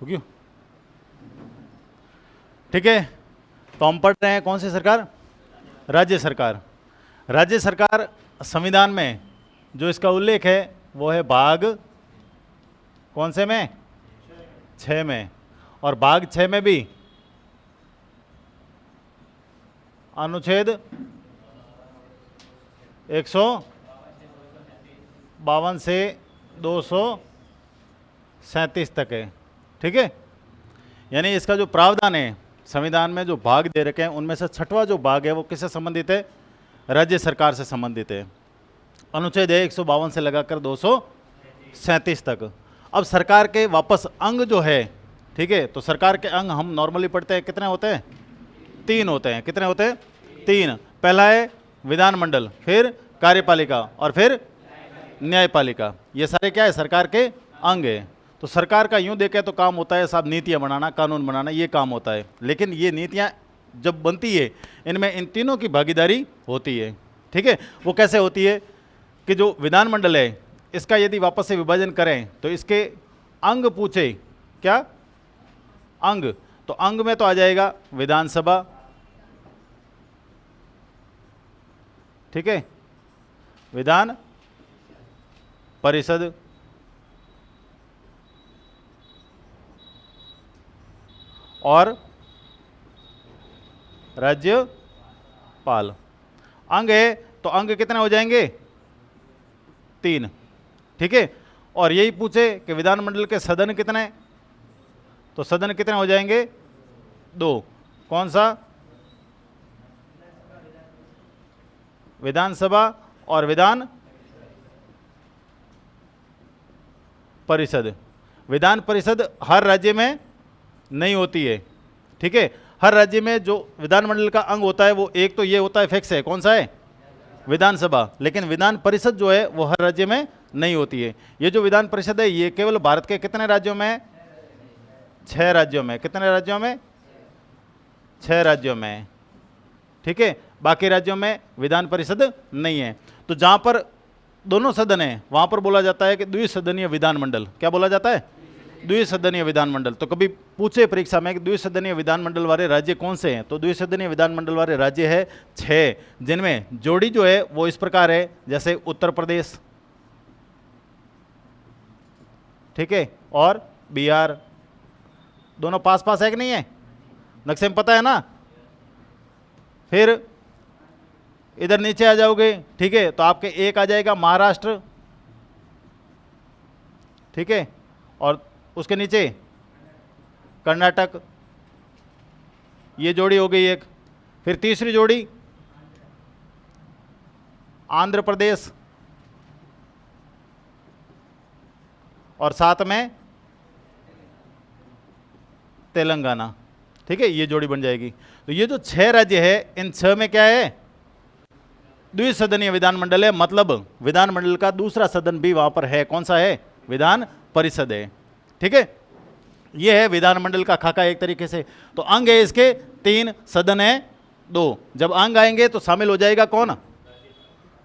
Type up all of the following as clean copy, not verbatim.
क्यों? ठीक है, तो हम पढ़ रहे हैं कौन सी सरकार? राज्य सरकार। राज्य सरकार संविधान में जो इसका उल्लेख है वो है भाग कौन से में? 6 में। और भाग 6 में भी अनुच्छेद 152 से 237 तक है। ठीक है, यानी इसका जो प्रावधान है संविधान में जो भाग दे रखे हैं उनमें से 6वां जो भाग है वो किससे संबंधित है? राज्य सरकार से संबंधित है। अनुच्छेद है 152 से लगाकर 237 तक। अब सरकार के वापस अंग जो है, ठीक है, तो सरकार के अंग हम नॉर्मली पढ़ते हैं, कितने होते हैं? 3 होते हैं। कितने होते हैं? 3। पहला है विधानमंडल, फिर कार्यपालिका और फिर न्यायपालिका। ये सारे क्या है? सरकार के अंग है। तो सरकार का यूं देखें तो काम होता है साहब नीतियां बनाना, कानून बनाना, ये काम होता है। लेकिन ये नीतियां जब बनती है इनमें इन तीनों की भागीदारी होती है। ठीक है, वो कैसे होती है कि जो विधानमंडल है इसका यदि वापस से विभाजन करें तो इसके अंग पूछे, क्या अंग? तो अंग में तो आ जाएगा विधानसभा, ठीक है, विधान परिषद और राज्यपाल। अंग है तो अंग कितने हो जाएंगे? 3। ठीक है, और यही पूछे कि विधानमंडल के सदन कितने, तो सदन कितने हो जाएंगे? 2। कौन सा? विधानसभा और विधान परिषद। विधान परिषद हर राज्य में नहीं होती है। ठीक है, हर राज्य में जो विधानमंडल का अंग होता है वो एक तो ये होता है, फिक्स है, कौन सा है? विधानसभा। लेकिन विधान परिषद जो है वो हर राज्य में नहीं होती है। ये जो विधान परिषद है ये केवल भारत के कितने राज्यों में है? 6 राज्यों में। कितने राज्यों में? 6 राज्यों में। ठीक है, बाकी राज्यों में विधान परिषद नहीं है। तो जहां पर दोनों सदन है वहां पर बोला जाता है कि द्विसदनीय विधानमंडल। क्या बोला जाता है? द्विसदनीय विधानमंडल। तो कभी पूछे परीक्षा में कि द्विसदनीय विधानमंडल वाले राज्य कौन से हैं, तो द्विसदनीय विधानमंडल वाले राज्य है 6, जिनमें जोड़ी जो है वो इस प्रकार है, जैसे उत्तर प्रदेश, ठीक है, और बिहार। दोनों पास पास है कि नहीं है? नक्शे में पता है ना? फिर इधर नीचे आ जाओगे, ठीक है, तो आपके एक आ जाएगा महाराष्ट्र, ठीक है, और उसके नीचे कर्नाटक। ये जोड़ी हो गई एक। फिर तीसरी जोड़ी आंध्र प्रदेश और साथ में तेलंगाना। ठीक है, ये जोड़ी बन जाएगी। तो ये जो 6 राज्य है इन 6 में क्या है? द्विसदनीय विधानमंडल है, मतलब विधानमंडल का दूसरा सदन भी वहां पर है। कौन सा है? विधान परिषद है। ठीक है, ये है विधानमंडल का खाका एक तरीके से। तो अंग है इसके 3, सदन है 2। जब अंग आएंगे तो शामिल हो जाएगा कौन?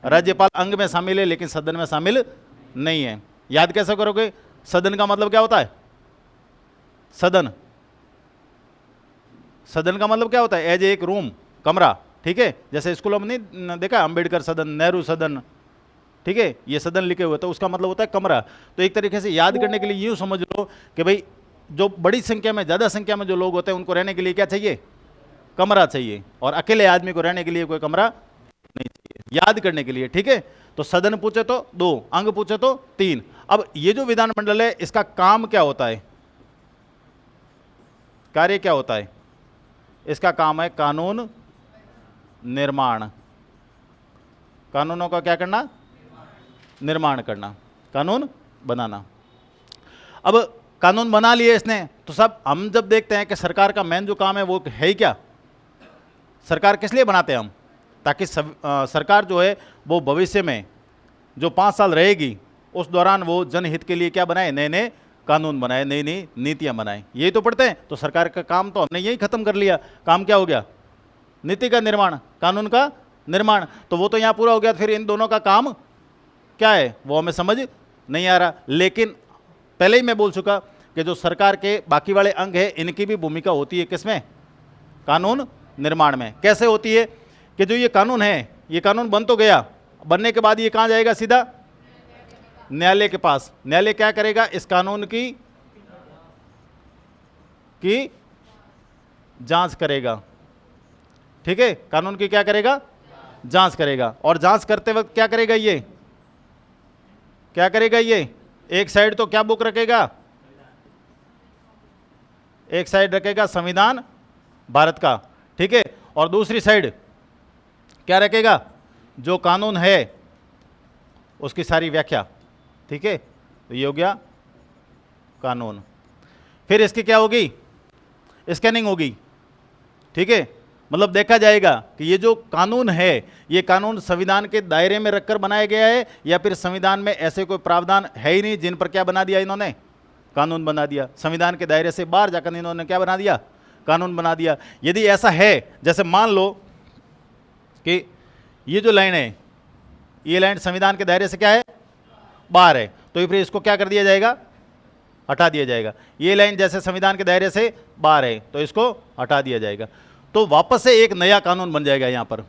राज्यपाल अंग में शामिल है लेकिन सदन में शामिल नहीं है। याद कैसे करोगे? सदन का मतलब क्या होता है? सदन, सदन का मतलब क्या होता है? एज एक रूम, कमरा। ठीक है, जैसे स्कूलों में नहीं देखा अंबेडकर सदन, नेहरू सदन, ठीक है, ये सदन लिखे हुए, तो उसका मतलब होता है कमरा। तो एक तरीके से याद करने के लिए यूं समझ लो कि भाई जो बड़ी संख्या में, ज़्यादा संख्या में जो लोग होते हैं उनको रहने के लिए क्या चाहिए? कमरा चाहिए। और अकेले आदमी को रहने के लिए कोई कमरा नहीं चाहिए, याद करने के लिए। ठीक है, तो सदन पूछे तो 2, अंग पूछे तो 3। अब ये जो विधानमंडल है इसका काम क्या होता है? कार्य क्या होता है? इसका काम है कानून निर्माण। कानूनों का क्या करना? निर्माण करना, कानून बनाना। अब कानून बना लिए इसने, तो सब हम जब देखते हैं कि सरकार का मेन जो काम है वो है ही क्या? सरकार किस लिए बनाते हैं हम? ताकि सरकार जो है वो भविष्य में जो 5 साल रहेगी उस दौरान वो जनहित के लिए क्या बनाए? नए नए कानून बनाए, नई नई नीतियां बनाए। यही तो पढ़ते हैं। तो सरकार का काम तो हमने यही खत्म कर लिया। काम क्या हो गया? नीति का निर्माण, कानून का निर्माण। तो वो तो यहाँ पूरा हो गया। फिर इन दोनों का काम क्या है वो हमें समझ नहीं आ रहा। लेकिन पहले ही मैं बोल चुका कि जो सरकार के बाकी वाले अंग है इनकी भी भूमिका होती है किसमें, कानून निर्माण में। कैसे होती है कि जो ये कानून है, ये कानून बन तो गया, बनने के बाद ये कहाँ जाएगा, सीधा न्यायालय के पास। न्यायालय क्या करेगा, इस कानून की जांच करेगा, ठीक है, कानून की क्या करेगा, जांच करेगा। और जांच करते वक्त क्या करेगा, ये क्या करेगा, ये एक साइड तो क्या बुक रखेगा, एक साइड रखेगा संविधान भारत का, ठीक है, और दूसरी साइड क्या रखेगा, जो कानून है उसकी सारी व्याख्या, ठीक है। तो ये हो गया कानून। फिर इसकी क्या होगी, स्कैनिंग होगी, ठीक है। मतलब देखा जाएगा कि ये जो कानून है, ये कानून संविधान के दायरे में रखकर बनाया गया है या फिर संविधान में ऐसे कोई प्रावधान है ही नहीं जिन पर क्या बना दिया इन्होंने, कानून बना दिया। संविधान के दायरे से बाहर जाकर इन्होंने क्या बना दिया, कानून बना दिया। यदि ऐसा है, जैसे मान लो कि ये जो लाइन है, ये लाइन संविधान के दायरे से क्या है, बाहर है, तो फिर इसको क्या कर दिया जाएगा, हटा दिया जाएगा। ये लाइन जैसे संविधान के दायरे से बाहर है तो इसको हटा दिया जाएगा। तो वापस से एक नया कानून बन जाएगा यहाँ पर,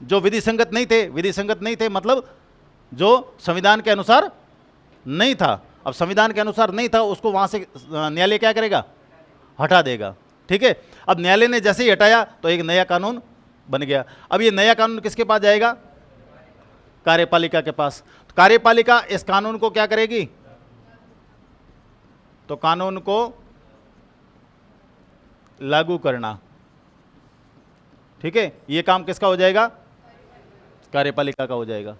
जो विधि संगत नहीं थे। विधि संगत नहीं थे मतलब जो संविधान के अनुसार नहीं था। अब संविधान के अनुसार नहीं था, उसको वहाँ से न्यायालय क्या करेगा, हटा देगा, ठीक है। अब न्यायालय ने जैसे ही हटाया तो एक नया कानून बन गया। अब ये नया कानून किसके पास जाएगा, कार्यपालिका के पास। तो कार्यपालिका इस कानून को क्या करेगी, तो कानून को लागू करना, ठीक है। ये काम किसका हो जाएगा, कार्यपालिका का हो जाएगा।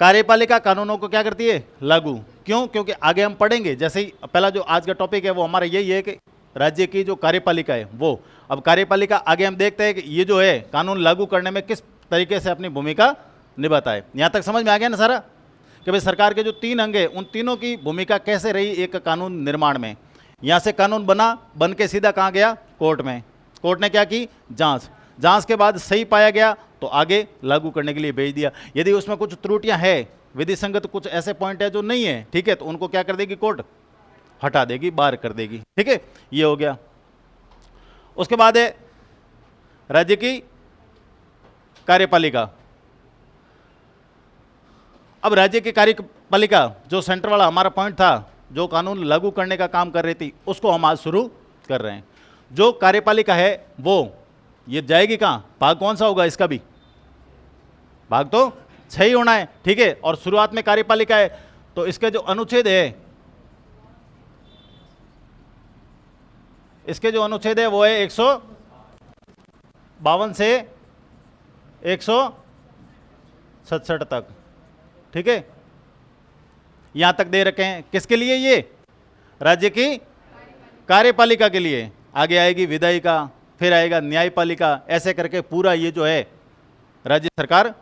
कार्यपालिका कानूनों को क्या करती है, लागू। क्यों, क्योंकि आगे हम पढ़ेंगे, जैसे ही पहला जो आज का टॉपिक है वो हमारा यही है कि राज्य की जो कार्यपालिका है वो। अब कार्यपालिका आगे हम देखते हैं कि ये जो है कानून लागू करने में किस तरीके से अपनी भूमिका निभाता है। यहाँ तक समझ में आ गया ना सारा, कि भाई सरकार के जो 3 अंग है उन तीनों की भूमिका कैसे रही एक कानून निर्माण में। यहाँ से कानून बना, बन के सीधा कहाँ गया, कोर्ट में। कोर्ट ने क्या की, जांच। जांच के बाद सही पाया गया तो आगे लागू करने के लिए भेज दिया। यदि उसमें कुछ त्रुटियां है, विधि संगत कुछ ऐसे पॉइंट है जो नहीं है, ठीक है, तो उनको क्या कर देगी, कोर्ट हटा देगी, बाहर कर देगी, ठीक है। ये हो गया। उसके बाद है राज्य की कार्यपालिका। अब राज्य की कार्यपालिका जो सेंटर वाला हमारा पॉइंट था, जो कानून लागू करने का काम कर रही थी, उसको हम आज शुरू कर रहे हैं। जो कार्यपालिका है वो ये जाएगी कहाँ, भाग कौन सा होगा इसका भी, भाग तो 6 ही होना है, ठीक है। और शुरुआत में कार्यपालिका है तो इसके जो अनुच्छेद है, इसके जो अनुच्छेद है वो है 152 से 167 तक, ठीक है। यहां तक दे रखे हैं किसके लिए, ये राज्य की कार्यपालिका के लिए। आगे आएगी विधायिका, फिर आएगा न्यायपालिका, ऐसे करके पूरा ये जो है राज्य सरकार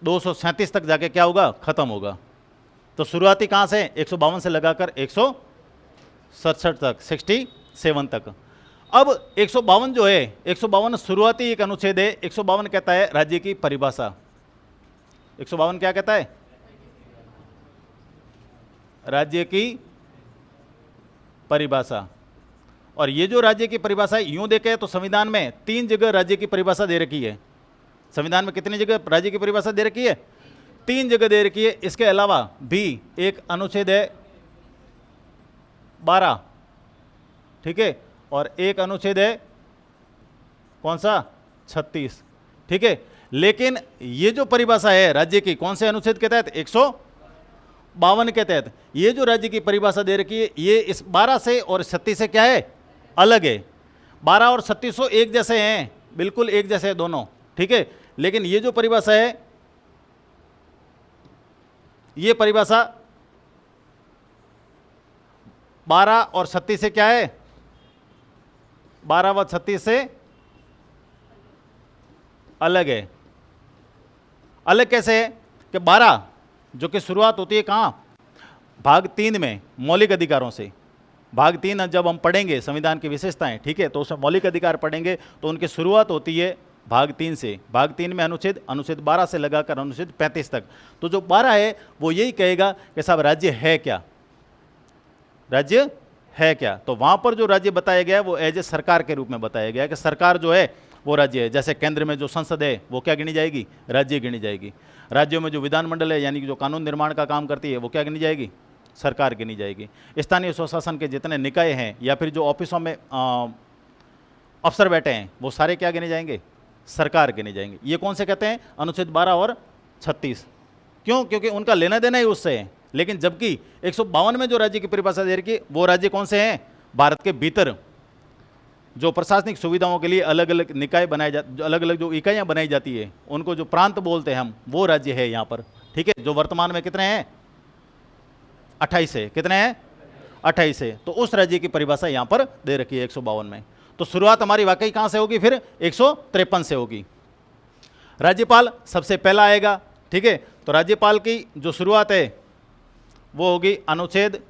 237 तक जाके क्या होगा, खत्म होगा। तो शुरुआती कहां से, 152 से लगाकर 167 तक, 67 तक। अब 152 जो है, 152 शुरुआती एक अनुच्छेद है। 152 कहता है राज्य की परिभाषा। 152 क्या कहता है, राज्य की परिभाषा। और ये जो राज्य की परिभाषा है, यूं देखें तो संविधान में 3 जगह राज्य की परिभाषा दे रखी है। संविधान में कितनी जगह राज्य की परिभाषा दे रखी है, 3 जगह दे रखी है। इसके अलावा भी एक अनुच्छेद है 12, ठीक है, और एक अनुच्छेद है कौन सा, 36, ठीक है। लेकिन ये जो परिभाषा है राज्य की, कौन से अनुच्छेद के तहत, 152 के तहत ये जो राज्य की परिभाषा दे रखी है, ये इस 12 से और 36 से क्या है, अलग है। 12 और 36 एक जैसे हैं, बिल्कुल एक जैसे हैं दोनों, ठीक है। लेकिन ये जो परिभाषा है, ये परिभाषा 12 और 36 से क्या है, 12 व 36 से अलग है। अलग कैसे है कि 12 जो कि शुरुआत होती है कहाँ, भाग 3 में मौलिक अधिकारों से। भाग 3 जब हम पढ़ेंगे संविधान की विशेषताएं, ठीक है, तो उसमें मौलिक अधिकार पढ़ेंगे तो उनकी शुरुआत होती है भाग 3 से। भाग 3 में अनुच्छेद 12 से लगाकर अनुच्छेद 35 तक। तो जो 12 है वो यही कहेगा कि साहब राज्य है क्या, राज्य है क्या, तो वहां पर जो राज्य बताया गया है वो एज ए सरकार के रूप में बताया गया है कि सरकार जो है वो राज्य है। जैसे केंद्र में जो संसद है वो क्या गिनी जाएगी, राज्य गिनी जाएगी। राज्यों में जो विधानमंडल है यानी कि जो कानून निर्माण का काम करती है वो क्या गिनी जाएगी, सरकार गिनी जाएगी। स्थानीय स्वशासन के जितने निकाय हैं या फिर जो ऑफिसों में अफसर बैठे हैं वो सारे क्या गिने जाएंगे, सरकार गिने जाएंगे। ये कौन से कहते हैं, अनुच्छेद 12 और 36। क्यों, क्योंकि उनका लेना देना ही उससे है। लेकिन जबकि 152 में जो राज्य की परिभाषा दे रखी वो राज्य कौन से हैं, भारत के भीतर जो प्रशासनिक सुविधाओं के लिए अलग अलग निकाय बनाए जाते, अलग अलग जो इकाइयाँ बनाई जाती है उनको जो प्रांत बोलते हैं हम, वो राज्य है यहाँ पर। ठीक है, जो वर्तमान में कितने हैं, 28 है। कितने हैं, 28 है। तो उस राज्य की परिभाषा यहाँ पर दे रखी है 152 में। तो शुरुआत हमारी वाकई कहाँ से होगी, फिर 153 से होगी। राज्यपाल सबसे पहला आएगा। ठीक है, तो राज्यपाल की जो शुरुआत है वो होगी अनुच्छेद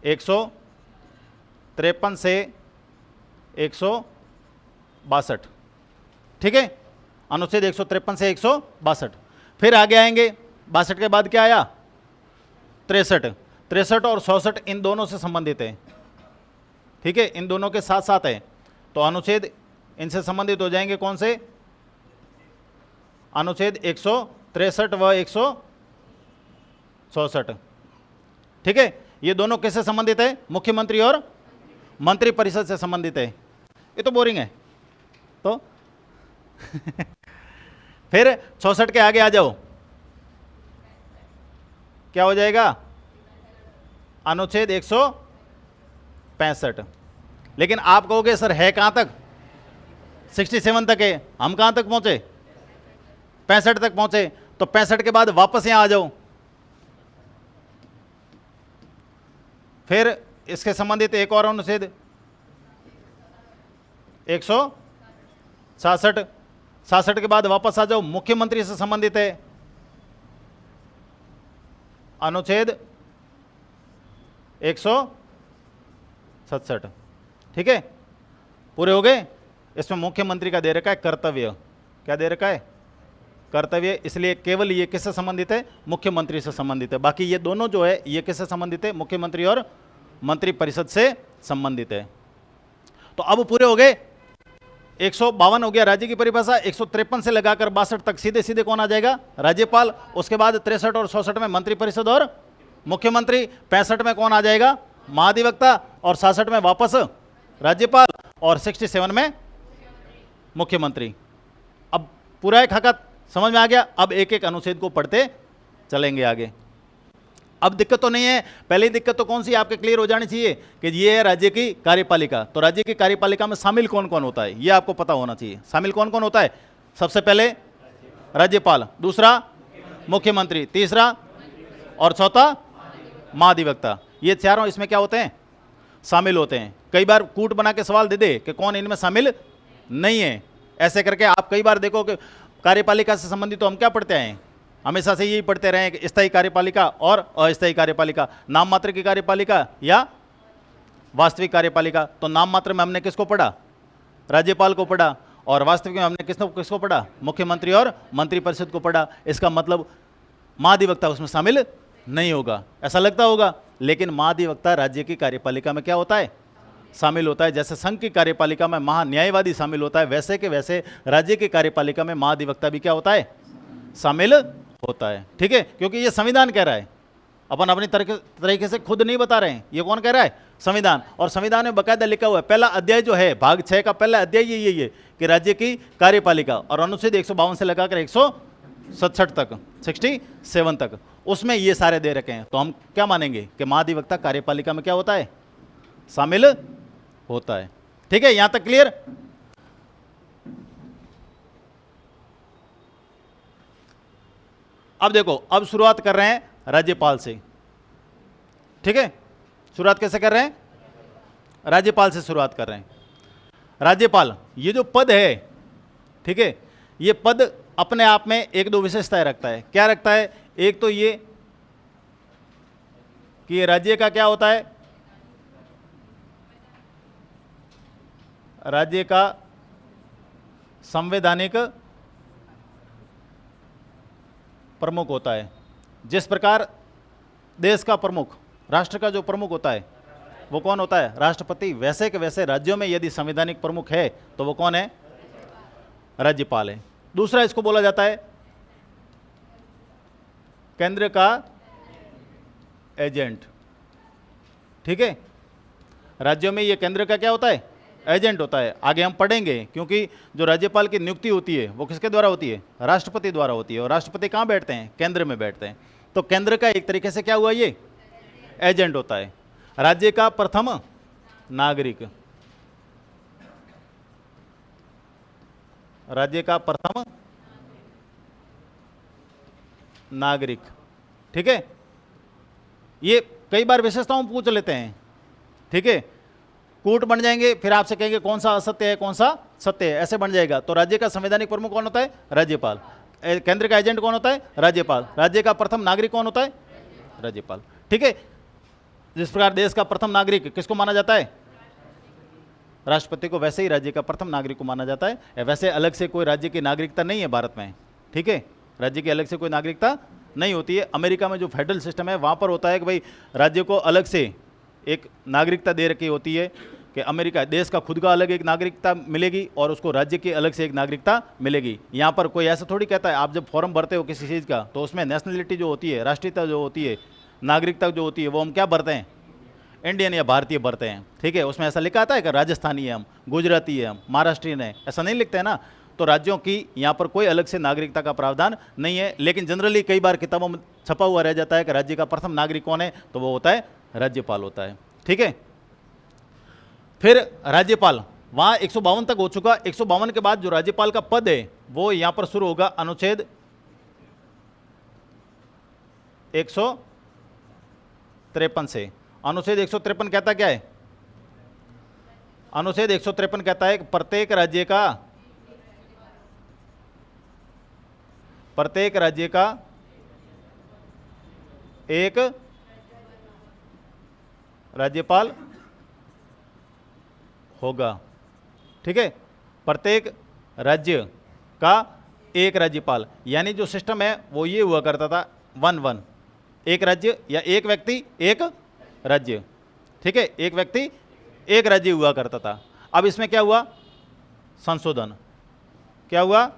153 से 162। ठीक है, अनुच्छेद 153 से 162। फिर आगे आएंगे 62 के बाद क्या आया, 63। 63 और 64 इन दोनों से संबंधित है। ठीक है, इन दोनों के साथ साथ है, तो अनुच्छेद इनसे संबंधित हो जाएंगे। कौन से, अनुच्छेद 163 व 164। ठीक है, ये दोनों किससे संबंधित है, मुख्यमंत्री और मंत्री परिषद से संबंधित है। ये तो बोरिंग है तो फिर 64 के आगे आ जाओ, क्या हो जाएगा, अनुच्छेद 165। लेकिन आप कहोगे सर है कहां तक, 67 तक है, हम कहां तक पहुंचे, 65 तक पहुंचे। तो 65 के बाद वापस यहां आ जाओ, फिर इसके संबंधित एक और अनुच्छेद 166। 66 के बाद वापस आ जाओ, मुख्यमंत्री से संबंधित है अनुच्छेद 167। ठीक है, पूरे हो गए। इसमें मुख्यमंत्री का दे रखा है कर्तव्य, क्या दे रखा है, कर्तव्य। इसलिए केवल ये किससे संबंधित है, मुख्यमंत्री से संबंधित है। बाकी ये दोनों जो है ये किससे संबंधित है, मुख्यमंत्री और मंत्री परिषद से संबंधित है। तो अब पूरे हो गए, 152 हो गया राज्य की परिभाषा। 153 से लगाकर 62 तक सीधे सीधे कौन आ जाएगा, राज्यपाल। उसके बाद 63 और 64 में मंत्री परिषद और मुख्यमंत्री। 65 में कौन आ जाएगा, महाधिवक्ता। और 66 में वापस राज्यपाल। और 67 में मुख्यमंत्री। अब पूरा एक हकत समझ में आ गया। अब एक एक अनुच्छेद को पढ़ते चलेंगे आगे। अब दिक्कत तो नहीं है, पहली दिक्कत तो कौन सी आपके क्लियर हो जानी चाहिए कि ये है राज्य की कार्यपालिका। तो राज्य की कार्यपालिका में शामिल कौन कौन होता है ये आपको पता होना चाहिए। शामिल कौन कौन होता है, सबसे पहले राज्यपाल, दूसरा मुख्यमंत्री, तीसरा और चौथा महाधिवक्ता। ये चारों इसमें क्या होते हैं, शामिल होते हैं। कई बार कूट बना के सवाल दे दे कि कौन इनमें शामिल नहीं है, ऐसे करके आप कई बार देखो कि कार्यपालिका से संबंधित तो हम क्या पढ़ते हैं, हमेशा से यही पढ़ते रहे कि स्थायी कार्यपालिका और अस्थायी कार्यपालिका, नाम मात्र की कार्यपालिका या वास्तविक कार्यपालिका। तो नाम मात्र में हमने किसको पढ़ा, राज्यपाल को पढ़ा। और वास्तविक में हमने किसको पढ़ा, मुख्यमंत्री और मंत्रिपरिषद को पढ़ा। इसका मतलब महाधिवक्ता उसमें शामिल नहीं होगा, ऐसा लगता होगा। लेकिन महाधिवक्ता राज्य की कार्यपालिका में क्या होता है, शामिल होता है। जैसे संघ की कार्यपालिका में महान्यायवादी शामिल होता है, वैसे के वैसे राज्य की कार्यपालिका में महाधिवक्ता भी क्या होता है, शामिल होता है। ठीक है, क्योंकि ये संविधान कह रहा है, अपन अपनी तरीके से खुद नहीं बता रहे हैं। ये कौन कह रहा है, संविधान। और संविधान में बकायदा लिखा हुआ है, पहला अध्याय जो है भाग 6 का पहला अध्याय यही है कि राज्य की कार्यपालिका। और अनुच्छेद 152 से लगाकर 167 तक, 67 तक, उसमें ये सारे दे रखे हैं। तो हम क्या मानेंगे कि महाधिवक्ता कार्यपालिका में क्या होता है, शामिल होता है। ठीक है, यहां तक क्लियर। अब देखो, अब शुरुआत कर रहे हैं राज्यपाल से। ठीक है, शुरुआत कैसे कर रहे हैं, राज्यपाल से शुरुआत कर रहे हैं। राज्यपाल ये जो पद है, ठीक है, ये पद अपने आप में एक दो विशेषताएं रखता है। क्या रखता है, एक तो ये कि ये राज्य का क्या होता है, राज्य का संवैधानिक प्रमुख होता है। जिस प्रकार देश का प्रमुख, राष्ट्र का जो प्रमुख होता है वो कौन होता है? राष्ट्रपति। वैसे के वैसे राज्यों में यदि संवैधानिक प्रमुख है तो वो कौन है? राज्यपाल है। दूसरा इसको बोला जाता है केंद्र का एजेंट। ठीक है, राज्यों में ये केंद्र का क्या होता है? एजेंट होता है। आगे हम पढ़ेंगे, क्योंकि जो राज्यपाल की नियुक्ति होती है वो किसके द्वारा होती है? राष्ट्रपति द्वारा होती है। और राष्ट्रपति कहाँ बैठते हैं? केंद्र में बैठते हैं। तो केंद्र का एक तरीके से क्या हुआ? ये एजेंट होता है। राज्य का प्रथम नागरिक, राज्य का प्रथम नागरिक। ठीक है, ये कई बार विशेषताओं पूछ लेते हैं। ठीक है, कूट बन जाएंगे, फिर आपसे कहेंगे कौन सा असत्य है कौन सा सत्य है, ऐसे बन जाएगा। तो राज्य का संवैधानिक प्रमुख कौन होता है? राज्यपाल। केंद्र का एजेंट कौन होता है? राज्यपाल। राज्य का प्रथम नागरिक कौन होता है? राज्यपाल। ठीक है, जिस प्रकार देश का प्रथम नागरिक किसको माना जाता है? राष्ट्रपति को, वैसे ही राज्य का प्रथम नागरिक को माना जाता है। वैसे अलग से कोई राज्य की नागरिकता नहीं है भारत में। ठीक है, राज्य की अलग से कोई नागरिकता नहीं होती है। अमेरिका में जो फेडरल सिस्टम है वहाँ पर होता है कि भाई राज्य को अलग से एक नागरिकता दे रखी होती है, कि अमेरिका देश का खुद का अलग एक नागरिकता मिलेगी और उसको राज्य की अलग से एक नागरिकता मिलेगी। यहाँ पर कोई ऐसा थोड़ी कहता है, आप जब फॉर्म भरते हो किसी चीज़ का तो उसमें नेशनलिटी जो होती है, राष्ट्रीयता जो होती है, नागरिकता जो होती है, वो हम क्या भरते हैं? इंडियन या भारतीय भरते हैं। ठीक है, उसमें ऐसा लिखा आता है कि राजस्थानी है हम, गुजराती है हम, महाराष्ट्रियन है, ऐसा नहीं लिखते हैं ना। तो राज्यों की यहाँ पर कोई अलग से नागरिकता का प्रावधान नहीं है। लेकिन जनरली कई बार किताबों में छपा हुआ रह जाता है कि राज्य का प्रथम नागरिक कौन है, तो वो होता है राज्यपाल होता है। ठीक है, फिर राज्यपाल वहाँ 152 तक हो चुका। 152 के बाद जो राज्यपाल का पद है वो यहाँ पर शुरू होगा अनुच्छेद 153 से। अनुच्छेद 153 कहता क्या है? अनुच्छेद 153 कहता है कि प्रत्येक राज्य का एक राज्यपाल होगा। ठीक है, प्रत्येक राज्य का एक राज्यपाल। यानी जो सिस्टम है वो ये हुआ करता था 1-1, एक राज्य या एक व्यक्ति एक राज्य। ठीक है, एक व्यक्ति एक राज्य हुआ करता था। अब इसमें क्या हुआ? संशोधन। क्या हुआ?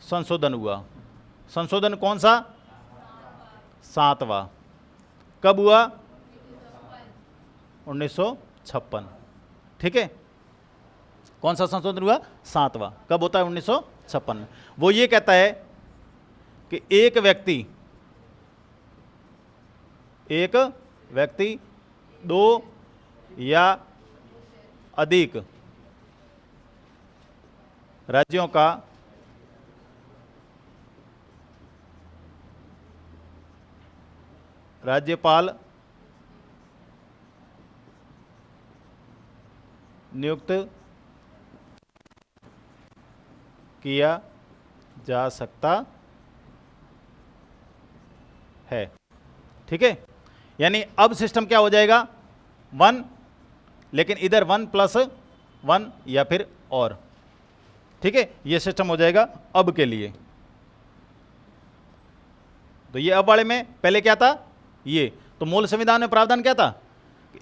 संशोधन हुआ। संशोधन कौन सा? 7वां। कब हुआ? 1956। ठीक है, कौन सा संशोधन हुआ? 7वां। कब होता है? 1956 में। वो ये कहता है कि एक व्यक्ति 2 या अधिक राज्यों का राज्यपाल नियुक्त किया जा सकता है। ठीक है, यानी अब सिस्टम क्या हो जाएगा? 1, लेकिन इधर 1+1 या फिर और। ठीक है, ये सिस्टम हो जाएगा अब के लिए। तो ये अब वाले में पहले क्या था? ये तो मूल संविधान में प्रावधान क्या था?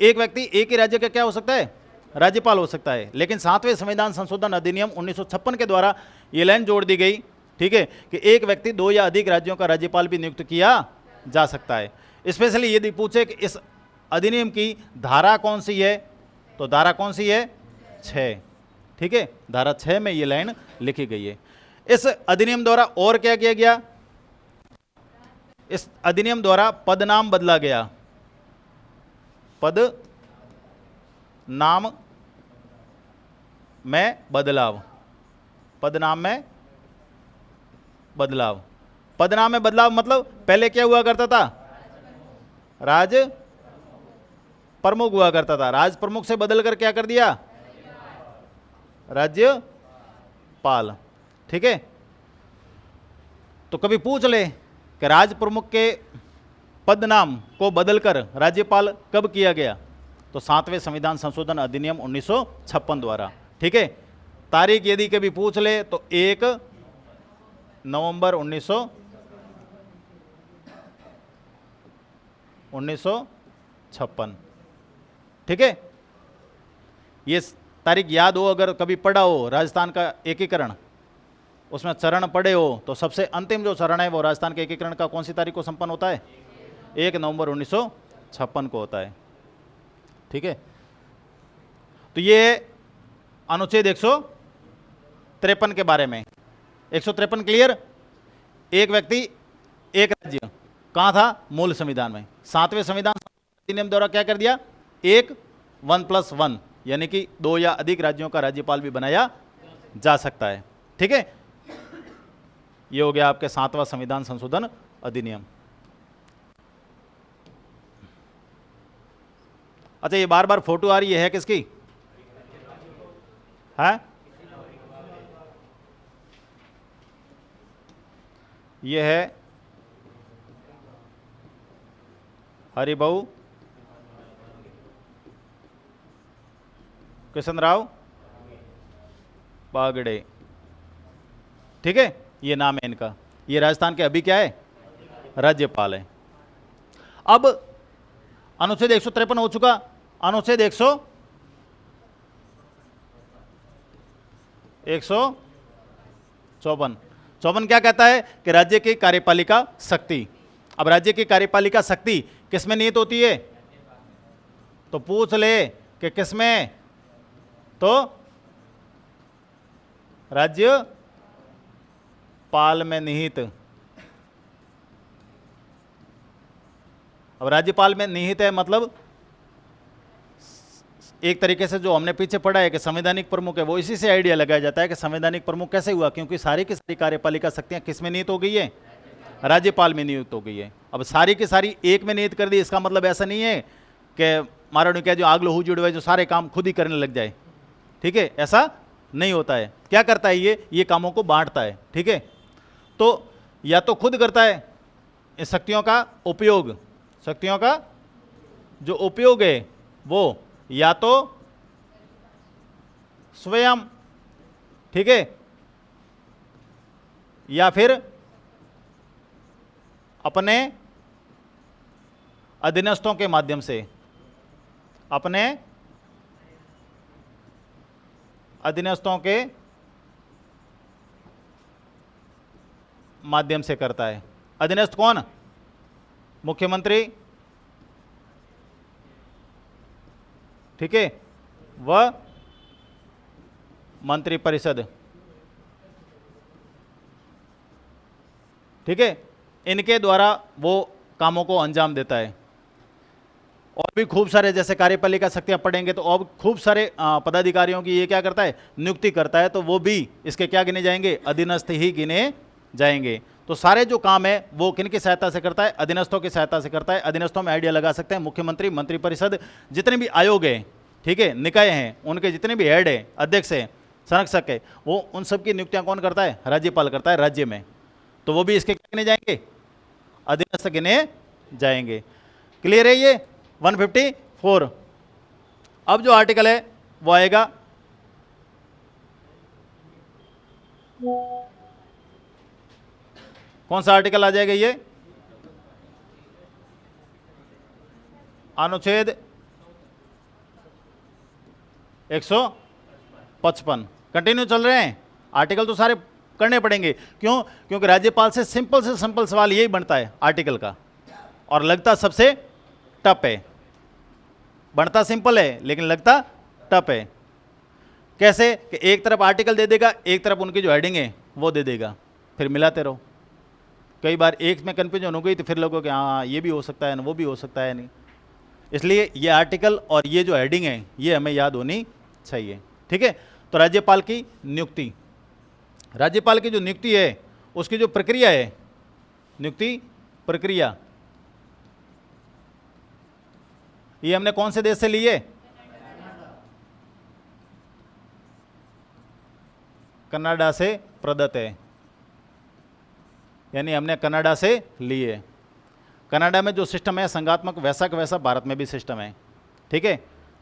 एक व्यक्ति एक ही राज्य का क्या हो सकता है? राज्यपाल हो सकता है। लेकिन 7वें संविधान संशोधन अधिनियम 1956 के द्वारा ये लाइन जोड़ दी गई। ठीक है, कि एक व्यक्ति 2 या अधिक राज्यों का राज्यपाल भी नियुक्त किया जा सकता है। स्पेशली यदि पूछे कि इस अधिनियम की धारा कौन सी है, तो धारा कौन सी है? 6। ठीक है, धारा 6 में ये लाइन लिखी गई है। इस अधिनियम द्वारा और क्या किया गया? इस अधिनियम द्वारा पदनाम बदला गया। पद नाम में बदलाव। पदनाम में बदलाव। पदनाम में बदलाव मतलब पहले क्या हुआ करता था? राज प्रमुख हुआ करता था। राज प्रमुख से बदलकर क्या कर दिया? राज्यपाल। ठीक है, तो कभी पूछ ले कि राज प्रमुख के पद नाम को बदलकर राज्यपाल कब किया गया? तो 7वें संविधान संशोधन अधिनियम 1956 द्वारा। ठीक है, तारीख यदि कभी पूछ ले तो 1 नवंबर 1956। ठीक है, ये तारीख याद हो, अगर कभी पढ़ा हो राजस्थान का एकीकरण, उसमें चरण पढ़े हो, तो सबसे अंतिम जो चरण है वो राजस्थान के एकीकरण का कौन सी तारीख को संपन्न होता है? 1 नवंबर 1956 को होता है। ठीक है, तो ये अनुच्छेद 153 के बारे में। 153 क्लियर? एक व्यक्ति एक राज्य, कहां था? मूल संविधान में। 7वें संविधान अधिनियम द्वारा क्या कर दिया? 1+1 यानी कि 2 या अधिक राज्यों का राज्यपाल भी बनाया जा सकता है। ठीक है, ये हो गया आपके 7वां संविधान संशोधन अधिनियम। अच्छा, ये बार बार फोटो आ रही है किसकी? है ये है हरिभाऊ कृष्णराव बागड़े। ठीक है, ये नाम है इनका। ये राजस्थान के अभी क्या है? राज्यपाल है। अब अनुच्छेद 153 हो चुका। अनुच्छेद 154 क्या कहता है? कि राज्य की कार्यपालिका शक्ति। अब राज्य की कार्यपालिका शक्ति किसमें निहित होती है? तो पूछ ले कि किसमें? तो राज्यपाल में निहित। अब राज्यपाल में निहित है मतलब एक तरीके से जो हमने पीछे पढ़ा है कि संवैधानिक प्रमुख है, वो इसी से आइडिया लगाया जाता है कि संवैधानिक प्रमुख कैसे हुआ, क्योंकि सारी की सारी कार्यपालिका शक्तियां किस में निहित हो गई है? राज्यपाल में नियुक्त हो गई है। अब सारी की सारी एक में निहित कर दी, इसका मतलब ऐसा नहीं है कि मारो क्या जो आग लोहू जुड़े जो सारे काम खुद ही करने लग जाए। ठीक है, ऐसा नहीं होता है। क्या करता है ये कामों को बांटता है। ठीक है, तो या तो खुद करता है इस शक्तियों का उपयोग, शक्तियों का जो उपयोग है वो या तो स्वयं, ठीक है, या फिर अपने अधीनस्थों के माध्यम से, अपने अधीनस्थों के माध्यम से करता है। अधीनस्थ कौन? मुख्यमंत्री, ठीक है, व मंत्रिपरिषद। ठीक है, इनके द्वारा वो कामों को अंजाम देता है। और भी खूब सारे जैसे कार्यपालिका शक्तियां पढ़ेंगे तो और खूब सारे पदाधिकारियों की ये क्या करता है? नियुक्ति करता है, तो वो भी इसके क्या गिने जाएंगे? अधीनस्थ ही गिने जाएंगे। तो सारे जो काम है वो किनकी सहायता से करता है? अधीनस्थों की सहायता से करता है। अधीनस्थों में आइडिया लगा सकते हैं मुख्यमंत्री, मंत्रिपरिषद, जितने भी आयोग है, ठीक है, निकाय हैं, उनके जितने भी हेड है, अध्यक्ष है, संरक्षक है, वो उन सब की नियुक्तियां कौन करता है? राज्यपाल करता है राज्य में। तो वो भी इसके क्या गिने जाएंगे? अधीनस्थ गिने जाएंगे। क्लियर है ये? 154। अब जो आर्टिकल है वो आएगा कौन सा आर्टिकल आ जाएगा? ये अनुच्छेद 155। कंटिन्यू चल रहे हैं, आर्टिकल तो सारे करने पड़ेंगे। क्यों? क्योंकि राज्यपाल से सिंपल सवाल यही बनता है आर्टिकल का, और लगता सबसे टफ है। बनता सिंपल है लेकिन लगता टफ है। कैसे? कि एक तरफ आर्टिकल दे देगा, एक तरफ उनकी जो हेडिंग है वो दे देगा, फिर मिलाते रहो। कई बार एक में कंफ्यूजन हो गई तो फिर लोगों के हाँ ये भी हो सकता है ना, वो भी हो सकता है नहीं। इसलिए ये आर्टिकल और ये जो हेडिंग है ये हमें याद होनी चाहिए। ठीक है, तो राज्यपाल की नियुक्ति, राज्यपाल की जो नियुक्ति है उसकी जो प्रक्रिया है, नियुक्ति प्रक्रिया, ये हमने कौन से देश से ली है? कनाडा से प्रदत्त है, यानी हमने कनाडा से ली है। कनाडा में जो सिस्टम है संघात्मक, वैसा का वैसा भारत में भी सिस्टम है। ठीक है,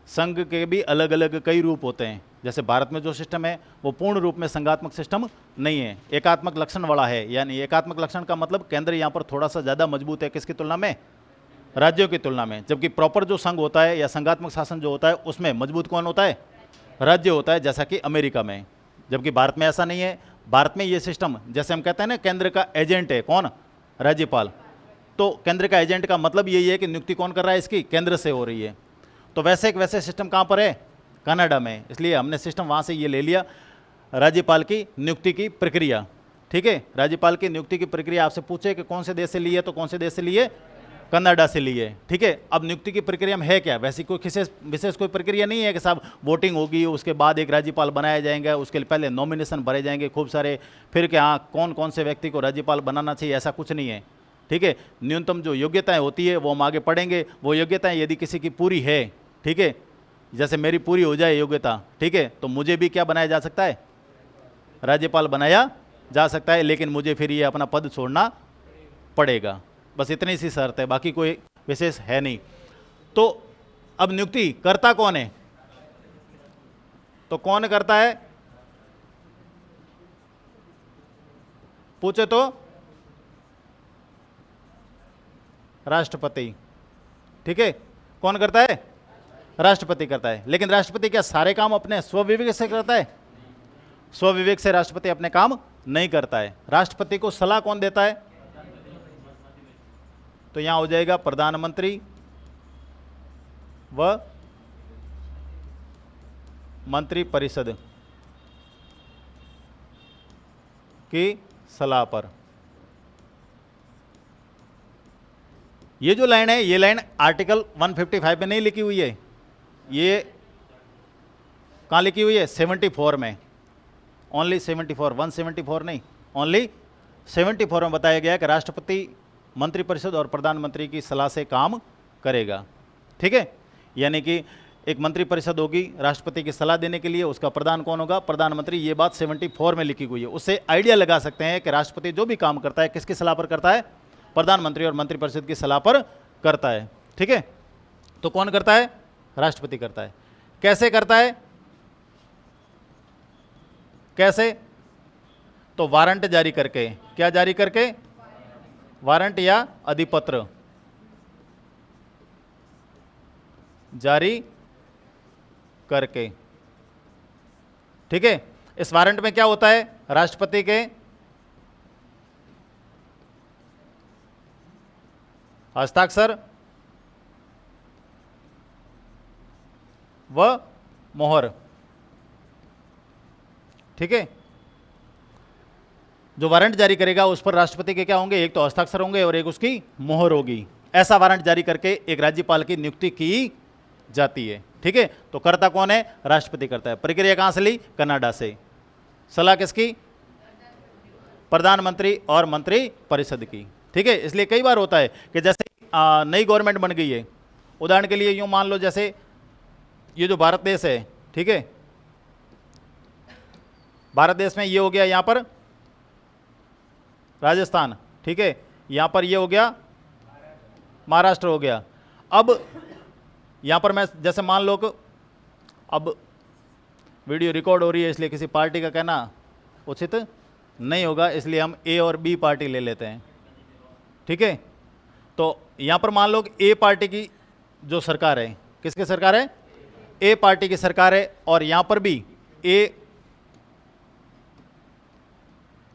संघ के भी अलग अलग कई रूप होते हैं। जैसे भारत में जो सिस्टम है वो पूर्ण रूप में संघात्मक सिस्टम नहीं है, एकात्मक लक्षण वाला है। यानी एकात्मक लक्षण का मतलब केंद्र यहाँ पर थोड़ा सा ज़्यादा मजबूत है किसकी तुलना में? राज्यों की तुलना में। जबकि प्रॉपर जो संघ होता है या संघात्मक शासन जो होता है उसमें मजबूत कौन होता है? राज्य होता है, जैसा कि अमेरिका में। जबकि भारत में ऐसा नहीं है। भारत में ये सिस्टम, जैसे हम कहते हैं ना, केंद्र का एजेंट है कौन? राज्यपाल। तो केंद्र का एजेंट का मतलब यही है कि नियुक्ति कौन कर रहा है इसकी? केंद्र से हो रही है। तो वैसे एक वैसे सिस्टम कहाँ पर है? कनाडा में। इसलिए हमने सिस्टम वहाँ से ये ले लिया, राज्यपाल की नियुक्ति की प्रक्रिया। ठीक है, राज्यपाल की नियुक्ति की प्रक्रिया आपसे पूछे कि कौन से देश से लिए, तो कौन से देश से लिए? कनाडा से लिए। ठीक है, अब नियुक्ति की प्रक्रिया में है क्या? वैसी कोई विशेष कोई प्रक्रिया नहीं है कि साहब वोटिंग होगी, उसके बाद एक राज्यपाल बनाया जाएगा, उसके पहले नॉमिनेशन भरे जाएंगे खूब सारे, फिर कि हाँ कौन कौन से व्यक्ति को राज्यपाल बनाना चाहिए, ऐसा कुछ नहीं है। ठीक है, न्यूनतम जो योग्यताएं होती है वो हम आगे पढ़ेंगे। वो योग्यताएं यदि किसी की पूरी है, ठीक है, जैसे मेरी पूरी हो जाए योग्यता, ठीक है, तो मुझे भी क्या बनाया जा सकता है? राज्यपाल बनाया जा सकता है। लेकिन मुझे फिर ये अपना पद छोड़ना पड़ेगा। बस इतनी सी शर्त है, बाकी कोई विशेष है नहीं। तो अब नियुक्ति करता कौन है? तो कौन करता है? पूछे तो राष्ट्रपति। ठीक है, कौन करता है? राष्ट्रपति करता है। लेकिन राष्ट्रपति क्या सारे काम अपने स्वविवेक से करता है? स्वविवेक से राष्ट्रपति अपने काम नहीं करता है। राष्ट्रपति को सलाह कौन देता है? तो यहां हो जाएगा प्रधानमंत्री व मंत्रिपरिषद की सलाह पर। ये जो लाइन है, ये लाइन आर्टिकल 155 में नहीं लिखी हुई है, ये कहां लिखी हुई है? 74 में। ओनली 74, 174 नहीं, ओनली 74 में बताया गया कि राष्ट्रपति मंत्रिपरिषद और प्रधानमंत्री की सलाह से काम करेगा। ठीक है, यानी कि एक मंत्रिपरिषद होगी राष्ट्रपति की सलाह देने के लिए, उसका प्रधान कौन होगा? प्रधानमंत्री। ये बात 74 में लिखी हुई है। उससे आइडिया लगा सकते हैं कि राष्ट्रपति जो भी काम करता है किसकी सलाह पर करता है? प्रधानमंत्री और मंत्रिपरिषद की सलाह पर करता है। ठीक है, तो कौन करता है? राष्ट्रपति करता है। कैसे करता है? कैसे? तो वारंट जारी करके। क्या जारी करके? वारंट या अधिपत्र जारी करके। ठीक है, इस वारंट में क्या होता है? राष्ट्रपति के हस्ताक्षर व मोहर। ठीक है, जो वारंट जारी करेगा उस पर राष्ट्रपति के क्या होंगे? एक तो हस्ताक्षर होंगे और एक उसकी मोहर होगी। ऐसा वारंट जारी करके एक राज्यपाल की नियुक्ति की जाती है। ठीक है, तो करता कौन है? राष्ट्रपति करता है। प्रक्रिया कहां से ली? कनाडा से। सलाह किसकी? प्रधानमंत्री और मंत्री परिषद की। ठीक है, इसलिए कई बार होता है कि जैसे नई गवर्नमेंट बन गई है, उदाहरण के लिए यूं मान लो, जैसे ये जो भारत देश है, ठीक है, भारत देश में ये हो गया यहां पर राजस्थान, ठीक है, यहां पर ये हो गया महाराष्ट्र हो गया। अब यहां पर मैं जैसे मान लो कि अब वीडियो रिकॉर्ड हो रही है, इसलिए किसी पार्टी का कहना उचित नहीं होगा, इसलिए हम ए और बी पार्टी ले लेते हैं। ठीक है, तो यहां पर मान लो कि ए पार्टी की जो सरकार है, किसकी सरकार है? ए पार्टी की सरकार है। और यहां पर भी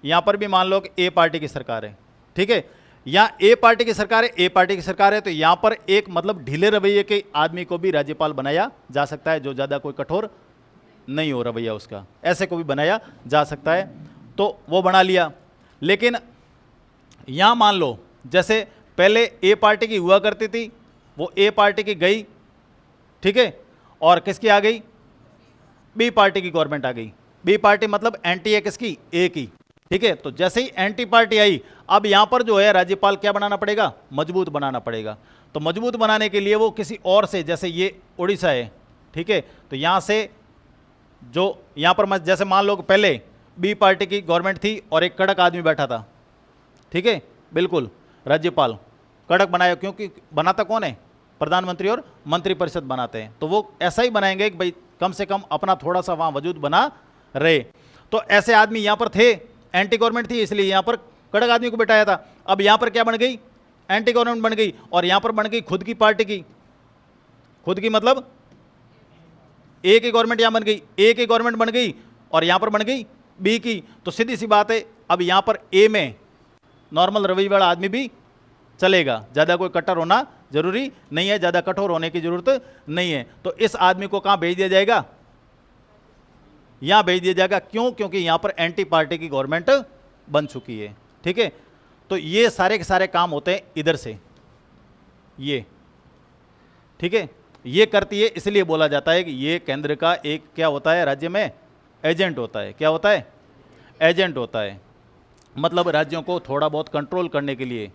यहां पर भी मान लो कि ए पार्टी की सरकार है। ठीक है, यहां ए पार्टी की सरकार है, ए पार्टी की सरकार है, तो यहां पर एक मतलब ढीले रवैये के आदमी को भी राज्यपाल बनाया जा सकता है, जो ज्यादा कोई कठोर नहीं हो रवैया उसका, ऐसे को भी बनाया जा सकता है। तो वो बना लिया। लेकिन यहां मान लो जैसे पहले ए पार्टी की हुआ करती थी, वो ए पार्टी की गई, ठीक है, और किसकी आ गई? बी पार्टी की गवर्नमेंट आ गई। बी पार्टी मतलब एंटी है किसकी? ए की। ठीक है, तो जैसे ही एंटी पार्टी आई, अब यहां पर जो है राज्यपाल क्या बनाना पड़ेगा? मजबूत बनाना पड़ेगा। तो मजबूत बनाने के लिए वो किसी और से, जैसे ये उड़ीसा है, ठीक है, तो यहां से जो यहां पर मैं जैसे मान लो कि पहले बी पार्टी की गवर्नमेंट थी और एक कड़क आदमी बैठा था, ठीक है, बिल्कुल राज्यपाल कड़क बनाया, क्योंकि बनाता कौन है? प्रधानमंत्री और मंत्रिपरिषद बनाते हैं। तो वो ऐसा ही बनाएंगे कि भाई कम से कम अपना थोड़ा सा वहां वजूद बना रहे। तो ऐसे आदमी यहां पर थे, एंटी गवर्नमेंट थी, इसलिए यहां पर कड़क आदमी को बिठाया था। अब यहां पर क्या बन गई? एंटी गवर्नमेंट बन गई, और यहां पर बन गई खुद की पार्टी की, खुद की मतलब ए की गवर्नमेंट यहां बन गई, ए की गवर्नमेंट बन गई, और यहां पर बन गई बी की। तो सीधी सी बात है, अब यहां पर ए में नॉर्मल रवैये वाला आदमी भी चलेगा, ज़्यादा कोई कट्टर होना जरूरी नहीं है, ज़्यादा कठोर होने की जरूरत नहीं है। तो इस आदमी को कहां भेज दिया जाएगा, यहां भेज दिया जाएगा। क्यों? क्योंकि यहां पर एंटी पार्टी की गवर्नमेंट बन चुकी है। ठीक है, तो ये सारे के सारे काम होते हैं इधर से, ये ठीक है, ये करती है, इसलिए बोला जाता है कि ये केंद्र का एक क्या होता है, राज्य में एजेंट होता है। क्या होता है? एजेंट होता है। मतलब राज्यों को थोड़ा बहुत कंट्रोल करने के लिए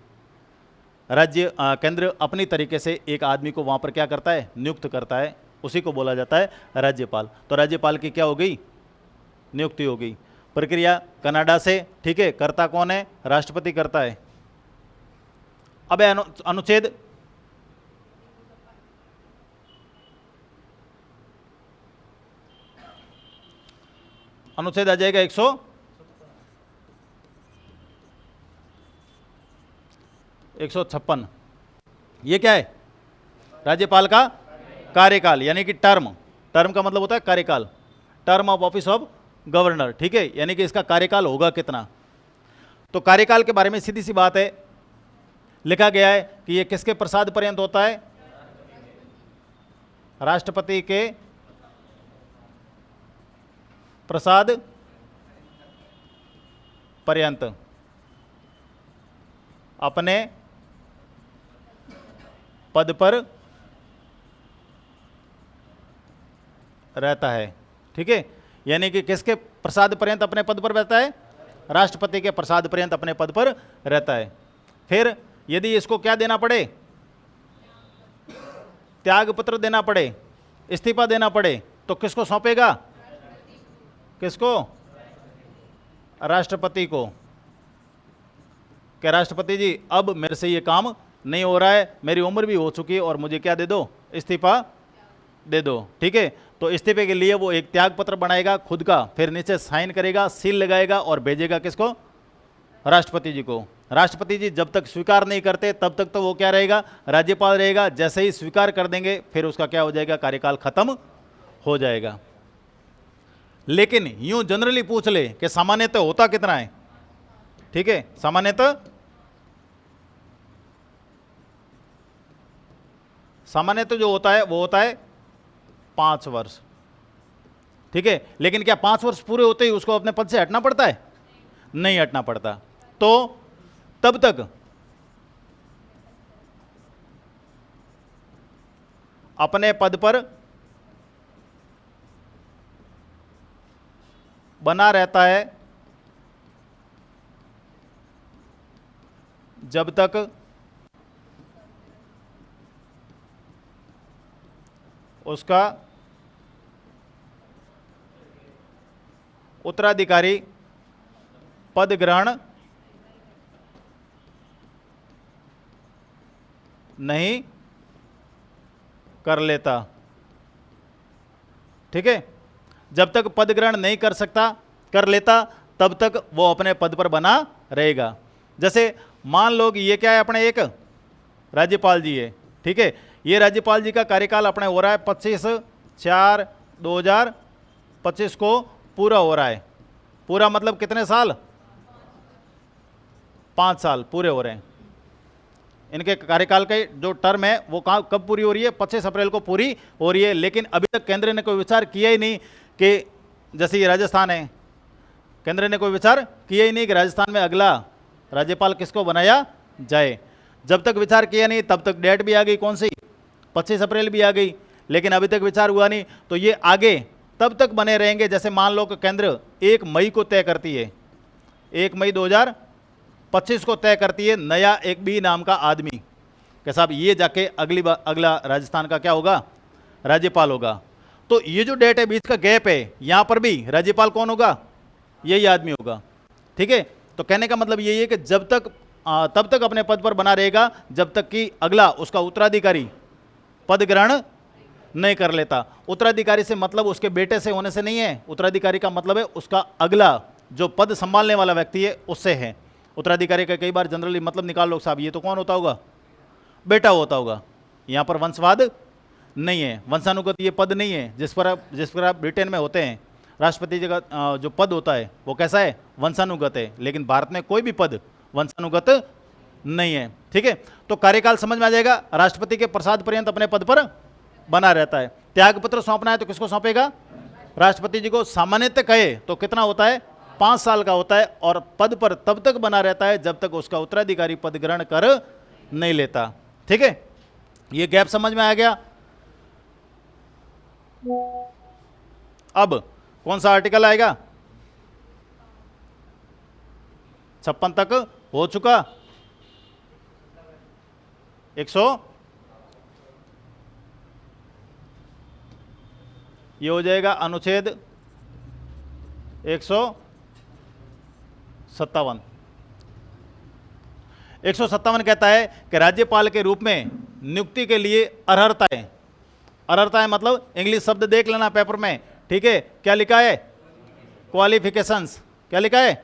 राज्य केंद्र अपनी तरीके से एक आदमी को वहाँ पर क्या करता है, नियुक्त करता है, उसी को बोला जाता है राज्यपाल। तो राज्यपाल की क्या हो गई, नियुक्ति हो गई। प्रक्रिया कनाडा से, ठीक है, करता कौन है, राष्ट्रपति करता है। अब अनुच्छेद अनुच्छेद आ जाएगा 156। ये क्या है, राज्यपाल का कार्यकाल, यानी कि टर्म। टर्म का मतलब होता है कार्यकाल, term of office of governor. ठीक है, यानी कि इसका कार्यकाल होगा कितना। तो कार्यकाल के बारे में सीधी सी बात है, लिखा गया है कि ये किसके प्रसाद पर्यंत होता है, राष्ट्रपति के प्रसाद पर्यंत अपने पद पर रहता है। ठीक है, यानी कि किसके प्रसाद पर्यंत अपने पद पर रहता है, राष्ट्रपति के प्रसाद पर्यंत अपने पद पर रहता है। फिर यदि इसको क्या देना पड़े, त्याग पत्र देना पड़े, इस्तीफा देना पड़े, तो किसको सौंपेगा, किसको, राष्ट्रपति को। क्या राष्ट्रपति जी अब मेरे से ये काम नहीं हो रहा है, मेरी उम्र भी हो चुकी है और मुझे क्या दे दो, इस्तीफा दे दो। ठीक है, तो इस्तीफे के लिए वो एक त्याग पत्र बनाएगा खुद का, फिर नीचे साइन करेगा, सील लगाएगा और भेजेगा किसको, राष्ट्रपति जी को। राष्ट्रपति जी जब तक स्वीकार नहीं करते तब तक तो वो क्या रहेगा, राज्यपाल रहेगा। जैसे ही स्वीकार कर देंगे फिर उसका क्या हो जाएगा, कार्यकाल खत्म हो जाएगा। लेकिन यूं जनरली पूछ ले कि सामान्यतः होता कितना है, ठीक है, सामान्यतः जो होता है वो होता है 5 वर्ष। ठीक है, लेकिन क्या 5 वर्ष पूरे होते ही उसको अपने पद से हटना पड़ता है, नहीं हटना पड़ता। तो तब तक अपने पद पर बना रहता है जब तक उसका उत्तराधिकारी पद ग्रहण नहीं कर लेता। ठीक है, जब तक पद ग्रहण नहीं कर लेता तब तक वो अपने पद पर बना रहेगा। जैसे मान लो कि ये क्या है, अपने एक राज्यपाल जी है। ठीक है, ये राज्यपाल जी का कार्यकाल अपने हो रहा है 25/4/2025 को पूरा हो रहा है। पूरा मतलब कितने साल, 5 साल पूरे हो रहे हैं। इनके कार्यकाल के जो टर्म है वो कब पूरी हो रही है, 25 अप्रैल को पूरी हो रही है। लेकिन अभी तक केंद्र ने कोई विचार किया ही नहीं कि, जैसे ये राजस्थान है, केंद्र ने कोई विचार किया ही नहीं कि राजस्थान में अगला राज्यपाल किसको बनाया जाए। जब तक विचार किया नहीं तब तक डेट भी आ गई, कौन सी, 25 अप्रैल भी आ गई, लेकिन अभी तक विचार हुआ नहीं। तो ये आगे तब तक बने रहेंगे, जैसे मान लो कि केंद्र 1 मई को तय करती है, 1 मई 2025 को तय करती है नया एक बी नाम का आदमी कि साहब ये जाके अगला राजस्थान का क्या होगा, राज्यपाल होगा। तो ये जो डेट है, बीच का गैप है, यहाँ पर भी राज्यपाल कौन होगा, यही आदमी होगा। ठीक है, तो कहने का मतलब यही है कि जब तक तब तक अपने पद पर बना रहेगा जब तक कि अगला उसका उत्तराधिकारी पद ग्रहण नहीं कर लेता। उत्तराधिकारी से मतलब उसके बेटे से होने से नहीं है, उत्तराधिकारी का मतलब है उसका अगला जो पद संभालने वाला व्यक्ति है उससे है। उत्तराधिकारी का कई बार जनरली मतलब निकाल लो साहब, ये तो कौन होता होगा, बेटा होता होगा। यहाँ पर वंशवाद नहीं है, वंशानुगत ये पद नहीं है जिस पर आप ब्रिटेन में होते हैं राष्ट्रपति जी का जो पद होता है वो कैसा है, वंशानुगत है। लेकिन भारत में कोई भी पद वंशानुगत नहीं है। ठीक है, तो कार्यकाल समझ में आ जाएगा, राष्ट्रपति के प्रसाद पर्यंत अपने पद पर बना रहता है। त्यागपत्र सौंपना है तो किसको सौंपेगा, राष्ट्रपति जी को। सामान्यतः कहे तो कितना होता है, 5 साल का होता है, और पद पर तब तक बना रहता है जब तक उसका उत्तराधिकारी पद ग्रहण कर नहीं लेता। ठीक है, ये गैप समझ में आ गया। अब कौन सा आर्टिकल आएगा, 56 तक हो चुका, 100 ये हो जाएगा अनुच्छेद 157। 157 कहता है कि राज्यपाल के रूप में नियुक्ति के लिए अर्हताएं, अर्हताएं मतलब इंग्लिश शब्द देख लेना पेपर में। ठीक है, क्या लिखा है, क्वालिफिकेशंस। क्या लिखा है,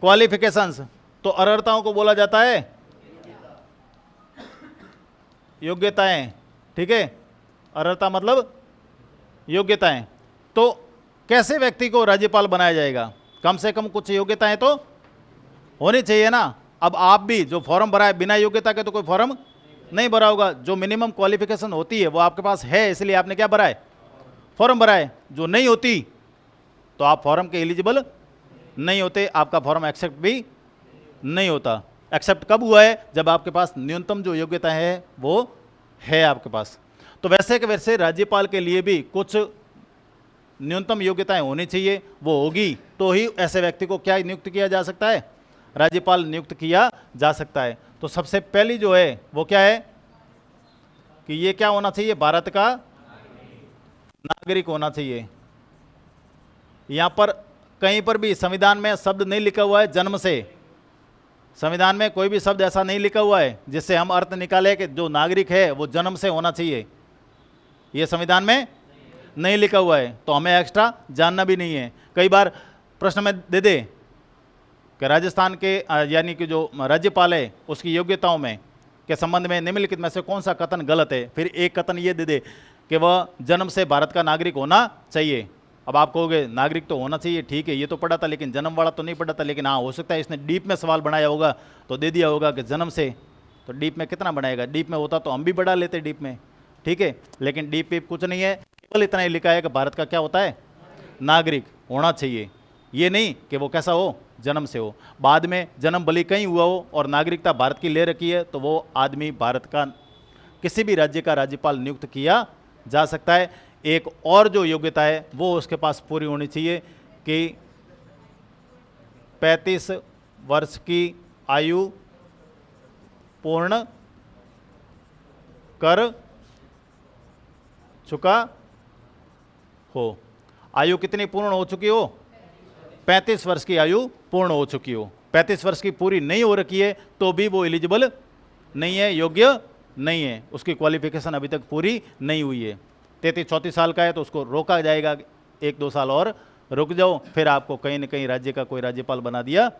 क्वालिफिकेशंस। तो अर्हताओं को बोला जाता है योग्यताएं। ठीक है, अर्हता मतलब योग्यताएं। तो कैसे व्यक्ति को राज्यपाल बनाया जाएगा, कम से कम कुछ योग्यताएं तो होनी चाहिए ना। अब आप भी जो फॉर्म भरा है बिना योग्यता के तो कोई फॉर्म नहीं भरा होगा। जो मिनिमम क्वालिफिकेशन होती है वो आपके पास है, इसलिए आपने क्या भरा है, फॉर्म भरा है। जो नहीं होती तो आप फॉर्म के एलिजिबल नहीं होते, आपका फॉर्म एक्सेप्ट भी नहीं होता। एक्सेप्ट कब हुआ है, जब आपके पास न्यूनतम जो योग्यता है वो है आपके पास। तो वैसे के वैसे राज्यपाल के लिए भी कुछ न्यूनतम योग्यताएं होनी चाहिए, वो होगी तो ही ऐसे व्यक्ति को क्या नियुक्त किया जा सकता है, राज्यपाल नियुक्त किया जा सकता है। तो सबसे पहली जो है वो क्या है कि ये क्या होना चाहिए, भारत का नागरिक होना चाहिए। यहां पर कहीं पर भी संविधान में शब्द नहीं लिखा हुआ है जन्म से, संविधान में कोई भी शब्द ऐसा नहीं लिखा हुआ है जिससे हम अर्थ निकाले कि जो नागरिक है वो जन्म से होना चाहिए। ये संविधान में नहीं लिखा हुआ है, तो हमें एक्स्ट्रा जानना भी नहीं है। कई बार प्रश्न में दे दे कि राजस्थान के यानी कि जो राज्यपाल है उसकी योग्यताओं में के संबंध में निम्नलिखित में से कौन सा कथन गलत है। फिर एक कथन ये दे दे कि वह जन्म से भारत का नागरिक होना चाहिए। अब आप कहोगे नागरिक तो होना चाहिए, ठीक है ये तो पढ़ा था, लेकिन जन्म वाला तो नहीं पढ़ा था। लेकिन हाँ, हो सकता है इसने डीप में सवाल बनाया होगा तो दे दिया होगा कि जन्म से। तो डीप में कितना बनाएगा, डीप में होता तो हम भी बढ़ा लेते डीप में। ठीक है, लेकिन डीप पे कुछ नहीं है, केवल इतना ही लिखा है कि भारत का क्या होता है, नागरिक होना चाहिए। ये नहीं कि वो कैसा हो, जन्म से हो। बाद में जन्म भले कहीं हुआ हो और नागरिकता भारत की ले रखी है तो वो आदमी भारत का किसी भी राज्य का राज्यपाल नियुक्त किया जा सकता है। एक और जो योग्यता है वो उसके पास पूरी होनी चाहिए कि 35 वर्ष की आयु पूर्ण कर चुका हो। आयु कितनी पूर्ण हो चुकी हो, 35 वर्ष की आयु पूर्ण हो चुकी हो। 35 वर्ष की पूरी नहीं हो रखी है तो भी वो एलिजिबल नहीं है, योग्य नहीं है, उसकी क्वालिफिकेशन अभी तक पूरी नहीं हुई है। 33-34 साल का है तो उसको रोका जाएगा, 1-2 साल और रुक जाओ, फिर आपको कहीं न कहीं राज्य का कोई राज्यपाल बना दिया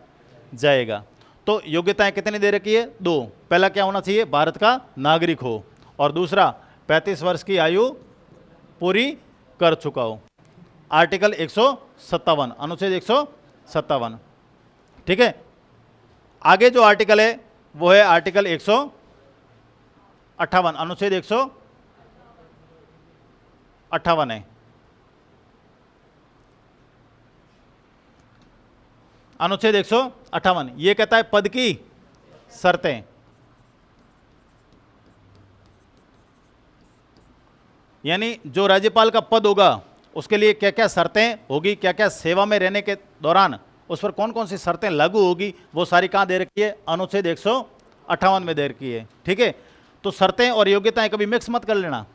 जाएगा। तो योग्यताएं कितनी दे रखी है, 2। पहला क्या होना चाहिए, भारत का नागरिक हो, और दूसरा 35 वर्ष की आयु पूरी कर चुका हो। आर्टिकल 157, अनुच्छेद 157। ठीक है, आगे जो आर्टिकल है वो है आर्टिकल 158, अनुच्छेद 158 है। अनुच्छेद 158 ये कहता है पद की शर्तें, यानी जो राज्यपाल का पद होगा उसके लिए क्या क्या शर्तें होगी, क्या क्या सेवा में रहने के दौरान उस पर कौन कौन सी शर्तें लागू होगी, वो सारी कहाँ दे रखी है, अनुच्छेद 158 में दे रखी है। ठीक है, तो शर्तें और योग्यताएं कभी मिक्स मत कर लेना,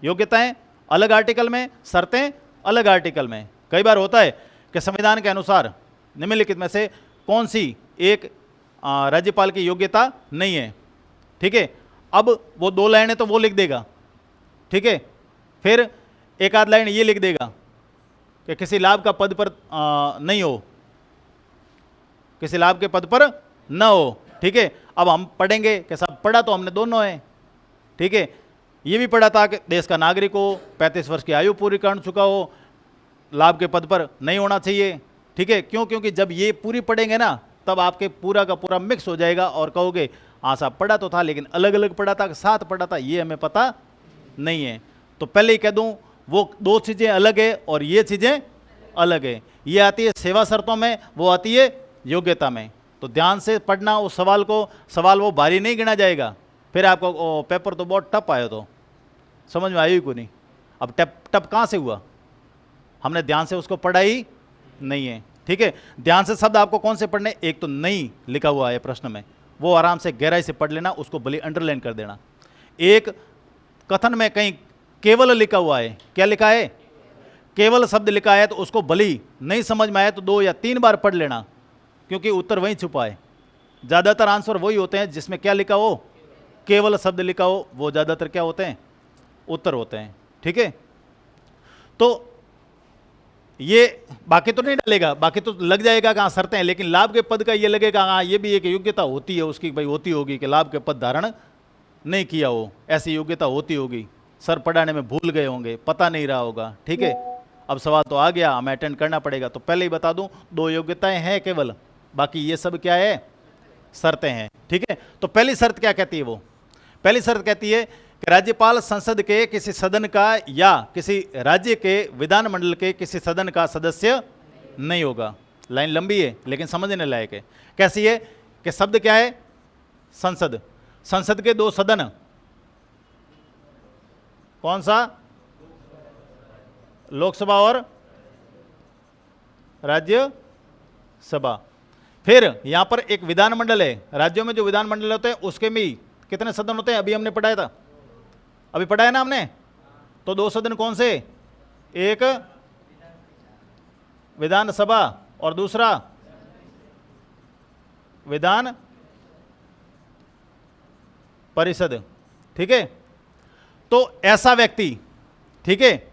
योग्यताएं अलग आर्टिकल में, शर्तें अलग आर्टिकल में। कई बार होता है कि संविधान के अनुसार निम्नलिखित में से कौन सी एक राज्यपाल की योग्यता नहीं है। ठीक है, अब वो 2 लाइनें तो वो लिख देगा, ठीक है, फिर एक आध लाइन ये लिख देगा कि किसी लाभ का पद पर नहीं हो, किसी लाभ के पद पर न हो। ठीक है, अब हम पढ़ेंगे कि साहब पढ़ा तो हमने दोनों है, ठीक है, ये भी पढ़ा था कि देश का नागरिक हो, 35 वर्ष की आयु पूरी कर चुका हो, लाभ के पद पर नहीं होना चाहिए। ठीक है, क्यों? क्योंकि जब ये पूरी पढ़ेंगे ना तब आपके पूरा का पूरा मिक्स हो जाएगा और कहोगे हाँ साहब पढ़ा तो था लेकिन अलग अलग पढ़ा था, साथ पढ़ा था, ये हमें पता नहीं है। तो पहले ही कह दूं वो दो चीज़ें अलग है और ये चीज़ें अलग है। ये आती है सेवा शर्तों में, वो आती है योग्यता में। तो ध्यान से पढ़ना उस सवाल को, सवाल वो भारी नहीं गिना जाएगा। फिर आपको पेपर तो बहुत टफ आया, तो समझ में आई को नहीं। अब टफ कहाँ से हुआ? हमने ध्यान से उसको पढ़ा ही नहीं है। ठीक है, ध्यान से शब्द आपको कौन से पढ़ने? एक तो नहीं लिखा हुआ है प्रश्न में, वो आराम से गहराई से पढ़ लेना, उसको भले अंडरलाइन कर देना। एक कथन में कहीं केवल लिखा हुआ है, क्या लिखा है? केवल शब्द लिखा है, तो उसको भली नहीं समझ में आया तो 2 या 3 बार पढ़ लेना, क्योंकि उत्तर वहीं छुपा है। ज़्यादातर आंसर वही होते हैं जिसमें क्या लिखा हो, केवल शब्द लिखा हो, वो ज़्यादातर क्या होते हैं? उत्तर होते हैं। ठीक है, तो ये बाकी तो नहीं डालेगा, बाकी तो लग जाएगा कहाँ शर्तें हैं, लेकिन लाभ के पद का ये लगेगा हाँ ये भी एक योग्यता होती है उसकी, भाई होती होगी कि लाभ के पद धारण नहीं किया हो, ऐसी योग्यता होती होगी। सर पढ़ाने में भूल गए होंगे, पता नहीं रहा होगा। ठीक है, अब सवाल तो आ गया, हमें अटेंड करना पड़ेगा। तो पहले ही बता दूं 2 योग्यताएं हैं केवल, बाकी ये सब क्या है? शर्तें हैं। ठीक है, तो पहली शर्त क्या कहती है? वो पहली शर्त कहती है कि राज्यपाल संसद के किसी सदन का या किसी राज्य के विधानमंडल के किसी सदन का सदस्य नहीं होगा। लाइन लंबी है लेकिन समझने लायक है। कैसी है? कि शब्द क्या है? संसद। संसद के 2 सदन, कौन सा? लोकसभा और राज्यसभा। फिर यहां पर एक विधानमंडल है, राज्यों में जो विधानमंडल होते हैं उसके भी कितने सदन होते हैं? अभी हमने पढ़ाया था, अभी पढ़ाया ना हमने। तो 2 सदन कौन से? एक विधानसभा और दूसरा विधान परिषद। ठीक है, तो ऐसा व्यक्ति, ठीक है,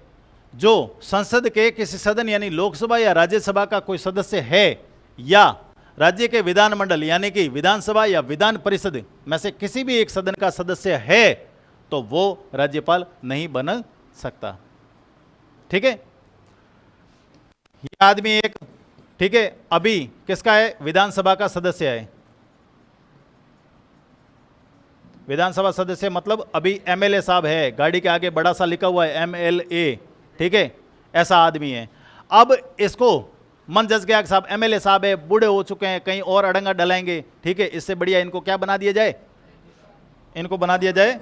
जो संसद के किसी सदन यानी लोकसभा या राज्यसभा का कोई सदस्य है या राज्य के विधानमंडल यानी कि विधानसभा या विधान परिषद में से किसी भी एक सदन का सदस्य है, तो वो राज्यपाल नहीं बन सकता। ठीक है, ये आदमी एक, ठीक है, अभी किसका है? विधानसभा का सदस्य है। विधानसभा सदस्य मतलब अभी एमएलए साहब है, गाड़ी के आगे बड़ा सा लिखा हुआ है एमएलए। ठीक है, ऐसा आदमी है। अब इसको मन जज गया कि साहब एमएलए साहब है, बूढ़े हो चुके हैं, कहीं और अड़ंगा डलाएंगे। ठीक है, इससे बढ़िया इनको क्या बना दिया जाए? इनको बना दिया जाए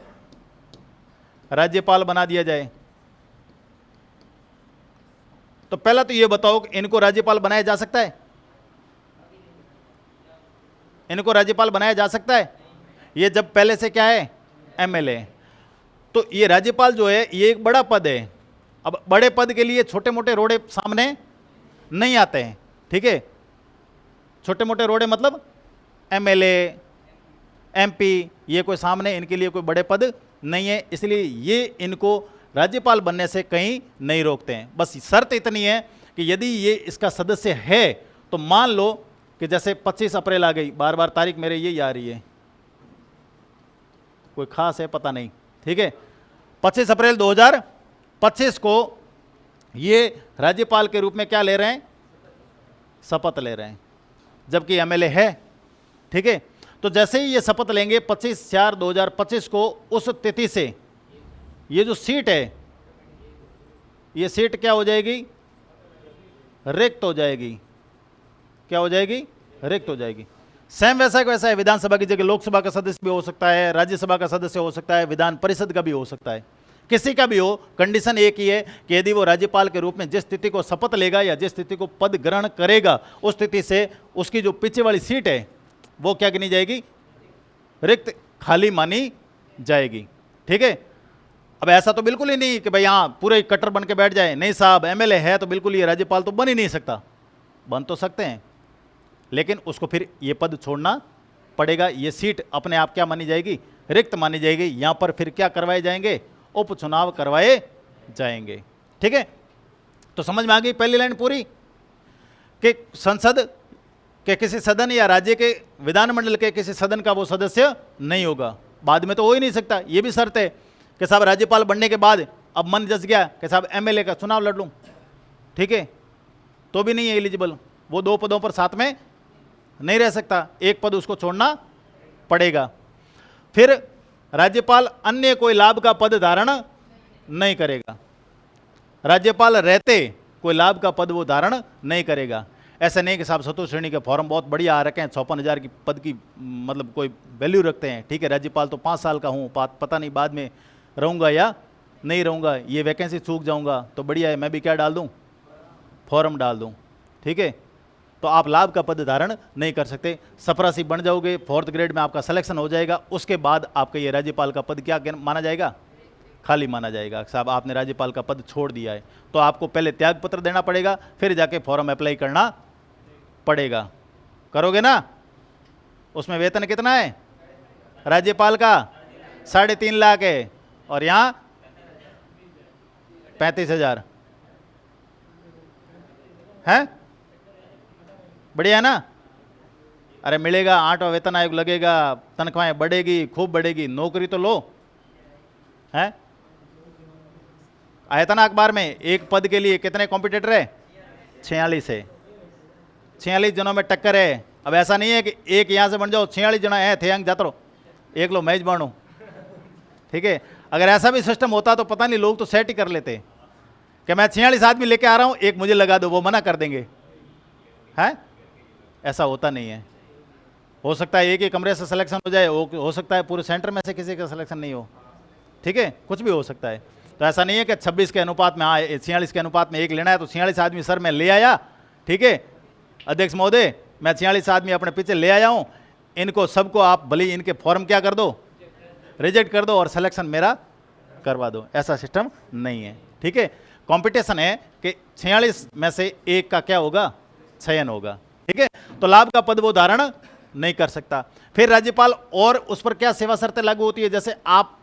राज्यपाल, बना दिया जाए। तो पहला तो ये बताओ कि इनको राज्यपाल बनाया जा सकता है? इनको राज्यपाल बनाया जा सकता है? ये जब पहले से क्या है? एमएलए। तो ये राज्यपाल जो है ये एक बड़ा पद है। अब बड़े पद के लिए छोटे मोटे रोड़े सामने नहीं आते हैं। ठीक है, छोटे मोटे रोड़े मतलब एमएलए, एमपी, ये कोई सामने इनके लिए कोई बड़े पद नहीं है, इसलिए ये इनको राज्यपाल बनने से कहीं नहीं रोकते हैं। बस शर्त इतनी है कि यदि ये इसका सदस्य है तो मान लो कि जैसे 25 अप्रैल आ गई, बार बार तारीख मेरे ये आ रही है, कोई खास है पता नहीं। ठीक है, 25 अप्रैल 2025 को ये राज्यपाल के रूप में क्या ले रहे हैं? शपथ ले रहे हैं, जबकि एमएलए है। ठीक है, तो जैसे ही ये शपथ लेंगे 25/4/2025 को, उस तिथि से ये जो सीट है, ये सीट क्या हो जाएगी? रिक्त हो जाएगी। क्या हो जाएगी? रिक्त हो जाएगी। सेम वैसा वैसा है, विधानसभा की जगह लोकसभा का सदस्य भी हो सकता है, राज्यसभा का सदस्य हो सकता है, विधान परिषद का भी हो सकता है, किसी का भी हो। कंडीशन एक ही है कि यदि वो राज्यपाल के रूप में जिस तिथि को शपथ लेगा या जिस तिथि को पद ग्रहण करेगा, उस तिथि से उसकी जो पीछे वाली सीट है वो क्या गिनी जाएगी? रिक्त, खाली मानी जाएगी। ठीक है, अब ऐसा तो बिल्कुल ही नहीं कि भाई हाँ पूरे कट्टर बन के बैठ जाए। नहीं साहब, एमएलए है तो बिल्कुल ये राज्यपाल तो बन ही नहीं सकता। बन तो सकते हैं लेकिन उसको फिर ये पद छोड़ना पड़ेगा। ये सीट अपने आप क्या मानी जाएगी? रिक्त मानी जाएगी। यहाँ पर फिर क्या करवाए जाएंगे? उपचुनाव करवाए जाएंगे। ठीक है, तो समझ में आ गई पहली लाइन पूरी कि संसद कि किसी सदन या राज्य के विधानमंडल के किसी सदन का वो सदस्य नहीं होगा। बाद में तो हो ही नहीं सकता। ये भी शर्त है कि साहब राज्यपाल बनने के बाद अब मन जस गया कि साहब एमएलए का चुनाव लड़ लूं, ठीक है, तो भी नहीं है एलिजिबल। वो 2 पदों पर साथ में नहीं रह सकता, एक पद उसको छोड़ना पड़ेगा। फिर राज्यपाल अन्य कोई लाभ का पद धारण नहीं करेगा। राज्यपाल रहते कोई लाभ का पद वो धारण नहीं करेगा। ऐसा नहीं कि साहब चतुर्थ श्रेणी के फॉर्म बहुत बढ़िया आ रखे हैं, 56,000 की पद की मतलब कोई वैल्यू रखते हैं, ठीक है, राज्यपाल तो 5 साल का हूँ, पता नहीं बाद में रहूँगा या नहीं रहूँगा, ये वैकेंसी चूक जाऊँगा तो बढ़िया है, मैं भी क्या डाल दूँ, फॉर्म डाल दूँ, ठीक है। तो आप लाभ का पद धारण नहीं कर सकते। चपरासी बन जाओगे, 4th ग्रेड में आपका सिलेक्शन हो जाएगा, उसके बाद आपका ये राज्यपाल का पद क्या माना जाएगा, खाली माना जाएगा। साहब आपने राज्यपाल का पद छोड़ दिया है तो आपको पहले त्याग पत्र देना पड़ेगा, फिर जाके फॉर्म अप्लाई करना पड़ेगा। करोगे ना? उसमें वेतन कितना है राज्यपाल का? 3.5 लाख है, और यहाँ 35,000 है। बढ़िया है ना? अरे मिलेगा, 8वां वेतन आयोग लगेगा, तनख्वाहें बढ़ेगी, खूब बढ़ेगी, नौकरी तो लो है। आया था ना अखबार में, एक पद के लिए कितने कॉम्पिटिटर है? 46 है। 46 जनों में टक्कर है। अब ऐसा नहीं है कि एक यहां से बन जाओ, 46 जना है थे अंग जातरो, एक लो मैच बनू, ठीक है। अगर ऐसा भी सिस्टम होता तो पता नहीं लोग तो सेट ही कर लेते कि मैं 46 आदमी लेके आ रहा हूं, एक मुझे लगा दो, वो मना कर देंगे, है। ऐसा होता नहीं है। हो सकता है एक ही कमरे से सिलेक्शन हो जाए, हो सकता है पूरे सेंटर में से किसी का सिलेक्शन नहीं हो, ठीक है, कुछ भी हो सकता है। तो ऐसा नहीं है कि 26 के अनुपात में, हाँ 46 के अनुपात में एक लेना है तो 46 आदमी सर मैं ले आया, ठीक है अध्यक्ष महोदय, मैं 46 आदमी अपने पीछे ले आया हूं, इनको सबको आप भले इनके फॉर्म क्या कर दो, रिजेक्ट कर दो और सिलेक्शन मेरा करवा दो। ऐसा सिस्टम नहीं है, ठीक है। कंपटीशन है कि 46 में से एक का क्या होगा, चयन होगा, ठीक है। तो लाभ का पद वो धारण नहीं कर सकता। फिर राज्यपाल और उस पर क्या सेवा शर्तें लागू होती है? जैसे आप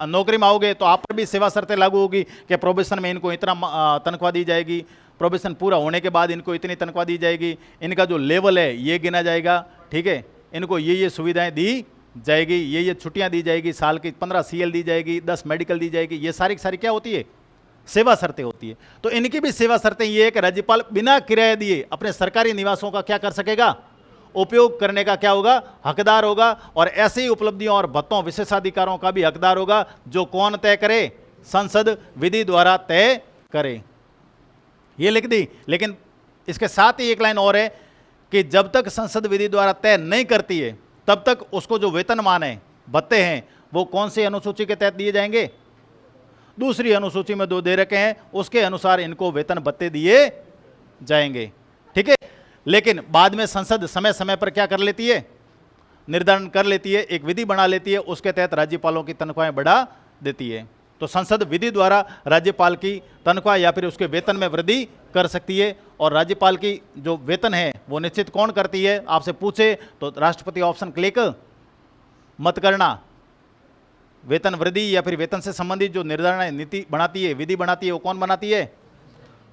नौकरी में आओगे तो आप पर भी सेवा शर्तें लागू होगी कि प्रोबेशन में इनको इतना तनख्वाह दी जाएगी, प्रोबेशन पूरा होने के बाद इनको इतनी तनख्वाह दी जाएगी, इनका जो लेवल है ये गिना जाएगा, ठीक है, इनको ये सुविधाएं दी जाएगी, ये छुट्टियां दी जाएगी, साल की 15 CL दी जाएगी, 10 मेडिकल दी जाएगी, ये सारी क्या होती है, सेवा शर्तें होती है। तो इनकी भी सेवा शर्तें ये है कि राज्यपाल बिना किराया दिए अपने सरकारी निवासों का क्या कर सकेगा, उपयोग करने का क्या होगा, हकदार होगा। और ऐसी ही उपलब्धियों और भत्तों विशेषाधिकारों का भी हकदार होगा जो कौन तय करे, संसद विधि द्वारा तय करे। ये लिख दी। लेकिन इसके साथ ही एक लाइन और है कि जब तक संसद विधि द्वारा तय नहीं करती है तब तक उसको जो वेतनमान है, भत्ते हैं, वो कौन सी अनुसूची के तहत दिए जाएंगे, दूसरी अनुसूची में 2 दे रखे हैं, उसके अनुसार इनको वेतन भत्ते दिए जाएंगे, ठीक है। लेकिन बाद में संसद समय समय पर क्या कर लेती है, निर्धारण कर लेती है, एक विधि बना लेती है, उसके तहत राज्यपालों की तनख्वाहें बढ़ा देती है। तो संसद विधि द्वारा राज्यपाल की तनख्वाह या फिर उसके वेतन में वृद्धि कर सकती है। और राज्यपाल की जो वेतन है वो निश्चित कौन करती है, आपसे पूछे तो राष्ट्रपति ऑप्शन क्लिक मत करना। वेतन वृद्धि या फिर वेतन से संबंधित जो निर्धारण नीति बनाती है, विधि बनाती है, वो कौन बनाती है,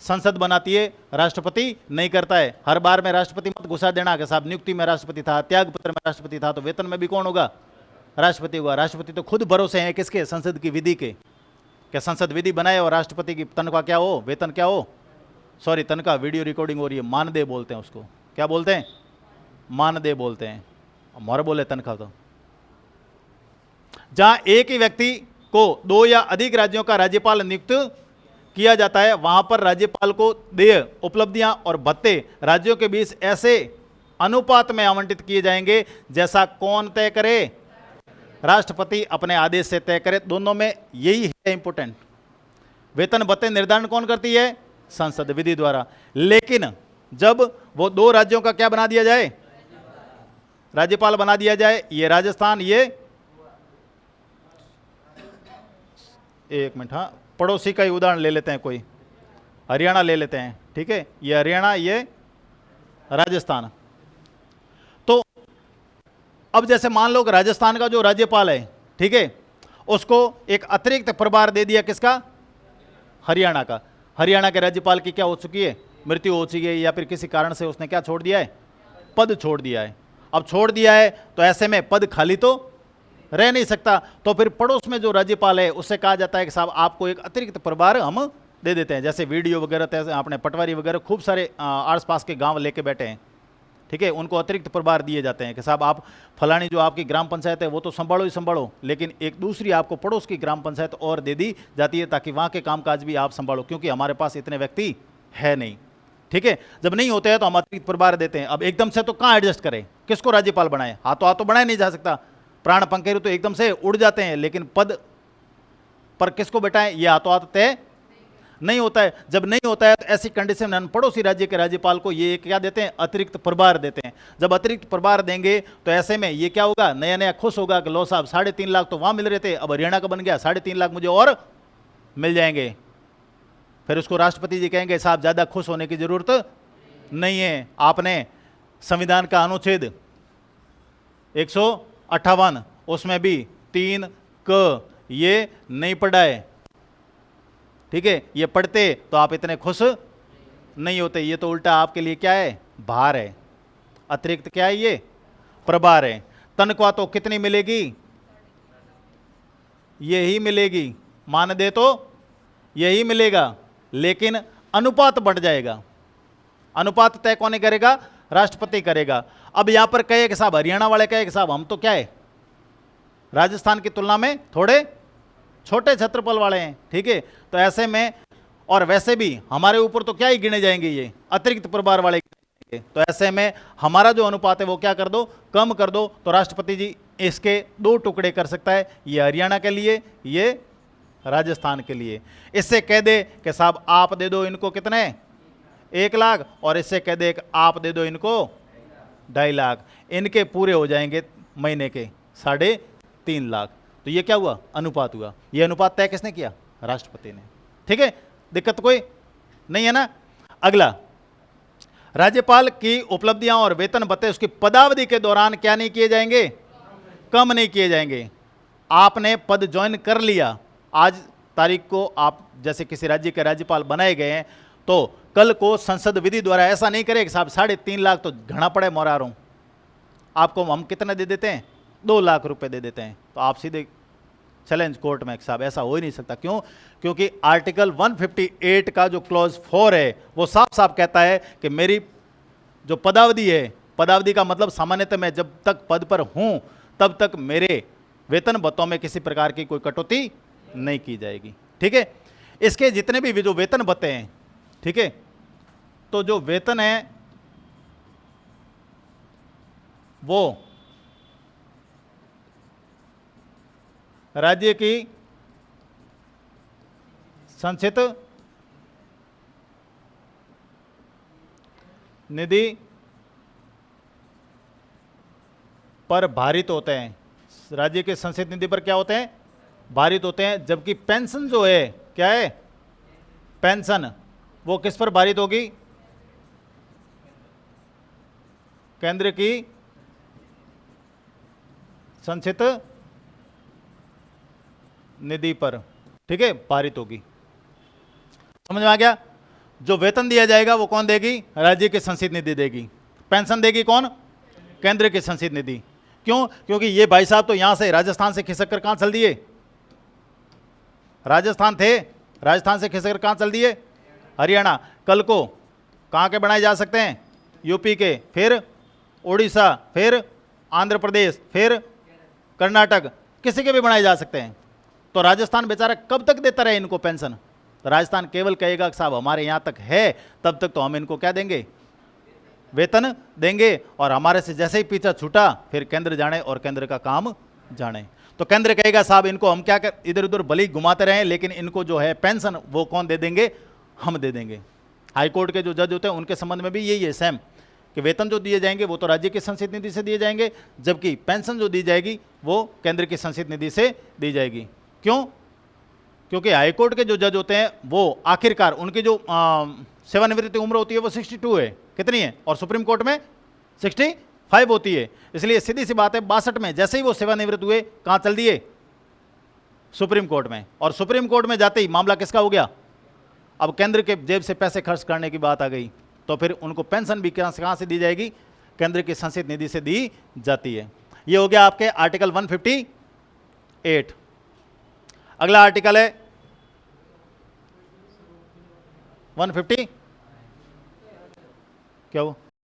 संसद बनाती है, राष्ट्रपति नहीं करता है। हर बार में राष्ट्रपति मत घुसा देना कि साहब नियुक्ति में राष्ट्रपति था, त्याग पत्र में राष्ट्रपति था, तो वेतन में भी कौन होगा, राष्ट्रपति होगा। राष्ट्रपति तो खुद भरोसे हैं किसके, संसद की विधि के, क्या संसद विधि बनाए और राष्ट्रपति की तनख्वाह क्या हो, वेतन क्या हो, सॉरी तनख्वाह, वीडियो रिकॉर्डिंग हो रही है, मानदेय बोलते हैं उसको, क्या बोलते हैं, मानदेय बोलते हैं, मोहर बोले तनख्वाह। तो जहां एक ही व्यक्ति को 2 या अधिक राज्यों का राज्यपाल नियुक्त किया जाता है, वहां पर राज्यपाल को देय, उपलब्धियां और भत्ते राज्यों के बीच ऐसे अनुपात में आवंटित किए जाएंगे जैसा कौन तय करे, राष्ट्रपति अपने आदेश से तय करे। दोनों में यही है इंपॉर्टेंट। वेतन भत्ते निर्धारण कौन करती है, संसद विधि द्वारा। लेकिन जब वो 2 राज्यों का क्या बना दिया जाए, राज्यपाल बना दिया जाए, ये राजस्थान, ये एक मिनट, हाँ पड़ोसी का ही उदाहरण ले लेते हैं, कोई हरियाणा ले लेते हैं, ठीक है, ये हरियाणा, ये राजस्थान। तो अब जैसे मान लो कि राजस्थान का जो राज्यपाल है, ठीक है, उसको एक अतिरिक्त प्रभार दे दिया, किसका, हरियाणा का। हरियाणा के राज्यपाल की क्या हो चुकी है, मृत्यु हो चुकी है, या फिर किसी कारण से उसने क्या छोड़ दिया है, पद छोड़ दिया है। अब छोड़ दिया है तो ऐसे में पद खाली तो रह नहीं सकता, तो फिर पड़ोस में जो राज्यपाल है उससे कहा जाता है कि साहब आपको एक अतिरिक्त प्रभार हम दे देते हैं। जैसे वीडियो वगैरह, जैसे आपने पटवारी वगैरह खूब सारे आस पास के गांव लेके बैठे हैं, ठीक है, उनको अतिरिक्त प्रभार दिए जाते हैं कि साहब आप फलानी जो आपकी ग्राम पंचायत है वो तो संभालो ही संभालो, लेकिन एक दूसरी आपको पड़ोस की ग्राम पंचायत और दे दी जाती है ताकि वहाँ के कामकाज भी आप संभालो, क्योंकि हमारे पास इतने व्यक्ति है नहीं, ठीक है। जब नहीं होते हैं तो हम अतिरिक्त प्रभार देते हैं। अब एकदम से तो कहाँ एडजस्ट करें, किसको राज्यपाल बनाए, हाथों हाथों बनाया नहीं जा सकता, प्राण पंखेरु तो एकदम से उड़ जाते हैं, लेकिन पद पर किसको बैठाएं ये हाथों हाथ तय नहीं होता है। जब नहीं होता है तो ऐसी कंडीशन में पड़ोसी राज्य के राज्यपाल को ये क्या देते हैं, अतिरिक्त प्रभार देते हैं। जब अतिरिक्त प्रभार देंगे तो ऐसे में ये क्या होगा, नया नया खुश होगा कि लो साहब 3.5 लाख तो वहां मिल रहे थे, अब हरियाणा का बन गया, 3.5 लाख मुझे और मिल जाएंगे। फिर उसको राष्ट्रपति जी कहेंगे साहब ज्यादा खुश होने की जरूरत नहीं है, आपने संविधान का अनुच्छेद 158 उसमें भी 3 क ये नहीं पढ़ा है, ठीक है, ये पढ़ते तो आप इतने खुश नहीं होते। ये तो उल्टा आपके लिए क्या है, भार है, अतिरिक्त क्या है, ये प्रभार है। तनख्वाह तो कितनी मिलेगी, यही मिलेगी, मान दे तो यही मिलेगा, लेकिन अनुपात बढ़ जाएगा। अनुपात तय कौन करेगा, राष्ट्रपति करेगा। अब यहां पर कहे कि साहब हरियाणा वाले कहे कि साहब हम तो क्या है राजस्थान की तुलना में थोड़े छोटे क्षेत्रफल वाले हैं, ठीक है, तो ऐसे में और वैसे भी हमारे ऊपर तो क्या ही गिने जाएंगे, ये अतिरिक्त प्रभार वाले, तो ऐसे में हमारा जो अनुपात है वो क्या कर दो, कम कर दो। तो राष्ट्रपति जी इसके 2 टुकड़े कर सकता है, ये हरियाणा के लिए, ये राजस्थान के लिए। इससे कह दे कि साहब आप दे दो इनको कितने 1 लाख, और इससे कह दे कि आप दे दो इनको 2.5 लाख, इनके पूरे हो जाएंगे महीने के 3.5 लाख। तो ये क्या हुआ, अनुपात हुआ। ये अनुपात तय किसने किया, राष्ट्रपति ने, ठीक है, दिक्कत कोई नहीं है ना। अगला, राज्यपाल की उपलब्धियां और वेतन भत्ते उसकी पदावधि के दौरान क्या नहीं किए जाएंगे, कम नहीं किए जाएंगे। आपने पद ज्वाइन कर लिया, आज तारीख को आप जैसे किसी राज्य के राज्यपाल बनाए गए हैं, तो कल को संसद विधि द्वारा ऐसा नहीं करे कि साहब 3.5 लाख तो घना पड़े मोरा रहा हूं, आपको हम कितना दे देते हैं, 2 लाख रुपए दे देते हैं, तो आप सीधे चैलेंज कोर्ट में साहब ऐसा हो ही नहीं सकता। क्यों, क्योंकि आर्टिकल 158 का जो क्लॉज 4 है वो साफ साफ कहता है कि मेरी जो पदावधि है, पदावधि का मतलब सामान्यतः मैं जब तक पद पर हूं तब तक मेरे वेतन भत्तों में किसी प्रकार की कोई कटौती नहीं की जाएगी, ठीक है। इसके जितने भी जो वेतन भत्ते हैं, ठीक है, तो जो वेतन है वो राज्य की संचित निधि पर भारित होते हैं, राज्य के संचित निधि पर क्या होते हैं, भारित होते हैं। जबकि पेंशन जो है, क्या है, पेंशन वो किस पर भारित होगी, केंद्र की संचित निधि पर, ठीक है, पारित होगी। समझ में आ गया। जो वेतन दिया जाएगा वो कौन देगी, राज्य की संचित निधि देगी। पेंशन देगी कौन, केंद्र की संचित निधि। क्यों, क्योंकि ये भाई साहब तो यहां से राजस्थान से खिसक कर कहां चल दिए, राजस्थान थे, राजस्थान से खिसक कर कहां चल दिए, हरियाणा। कल को कहां के बनाए जा सकते हैं, यूपी के, फिर उड़ीसा, फिर आंध्र प्रदेश, फिर कर्नाटक, किसी के भी बनाए जा सकते हैं। तो राजस्थान बेचारा कब तक देता रहे इनको पेंशन, तो राजस्थान केवल कहेगा कि साहब हमारे यहाँ तक है, तब तक तो हम इनको क्या देंगे, वेतन देंगे, और हमारे से जैसे ही पीछा छूटा फिर केंद्र जाने और केंद्र का काम जाने। तो केंद्र कहेगा साहब इनको हम क्या कर इधर उधर भले घुमाते रहें, लेकिन इनको जो है पेंशन वो कौन दे देंगे, हम दे देंगे। हाईकोर्ट के जो जज होते हैं उनके संबंध में भी यही है सेम, कि वेतन जो दिए जाएंगे वो तो राज्य की संचित निधि से दिए जाएंगे, जबकि पेंशन जो दी जाएगी वो केंद्र की संचित निधि से दी जाएगी। क्यों, क्योंकि हाईकोर्ट के जो जज होते हैं वो आखिरकार उनकी जो सेवानिवृत्ति उम्र होती है वो 62 है, कितनी है, और सुप्रीम कोर्ट में 65 होती है। इसलिए सीधी सी बात है, 62 में जैसे ही वो सेवानिवृत्त हुए कहाँ चल दिए, सुप्रीम कोर्ट में। और सुप्रीम कोर्ट में जाते ही मामला किसका हो गया, अब केंद्र के जेब से पैसे खर्च करने की बात आ गई, तो फिर उनको पेंशन भी कहाँ से दी जाएगी, केंद्र की संचित निधि से दी जाती है। ये हो गया आपके आर्टिकल 158। अगला आर्टिकल है 150, क्या वो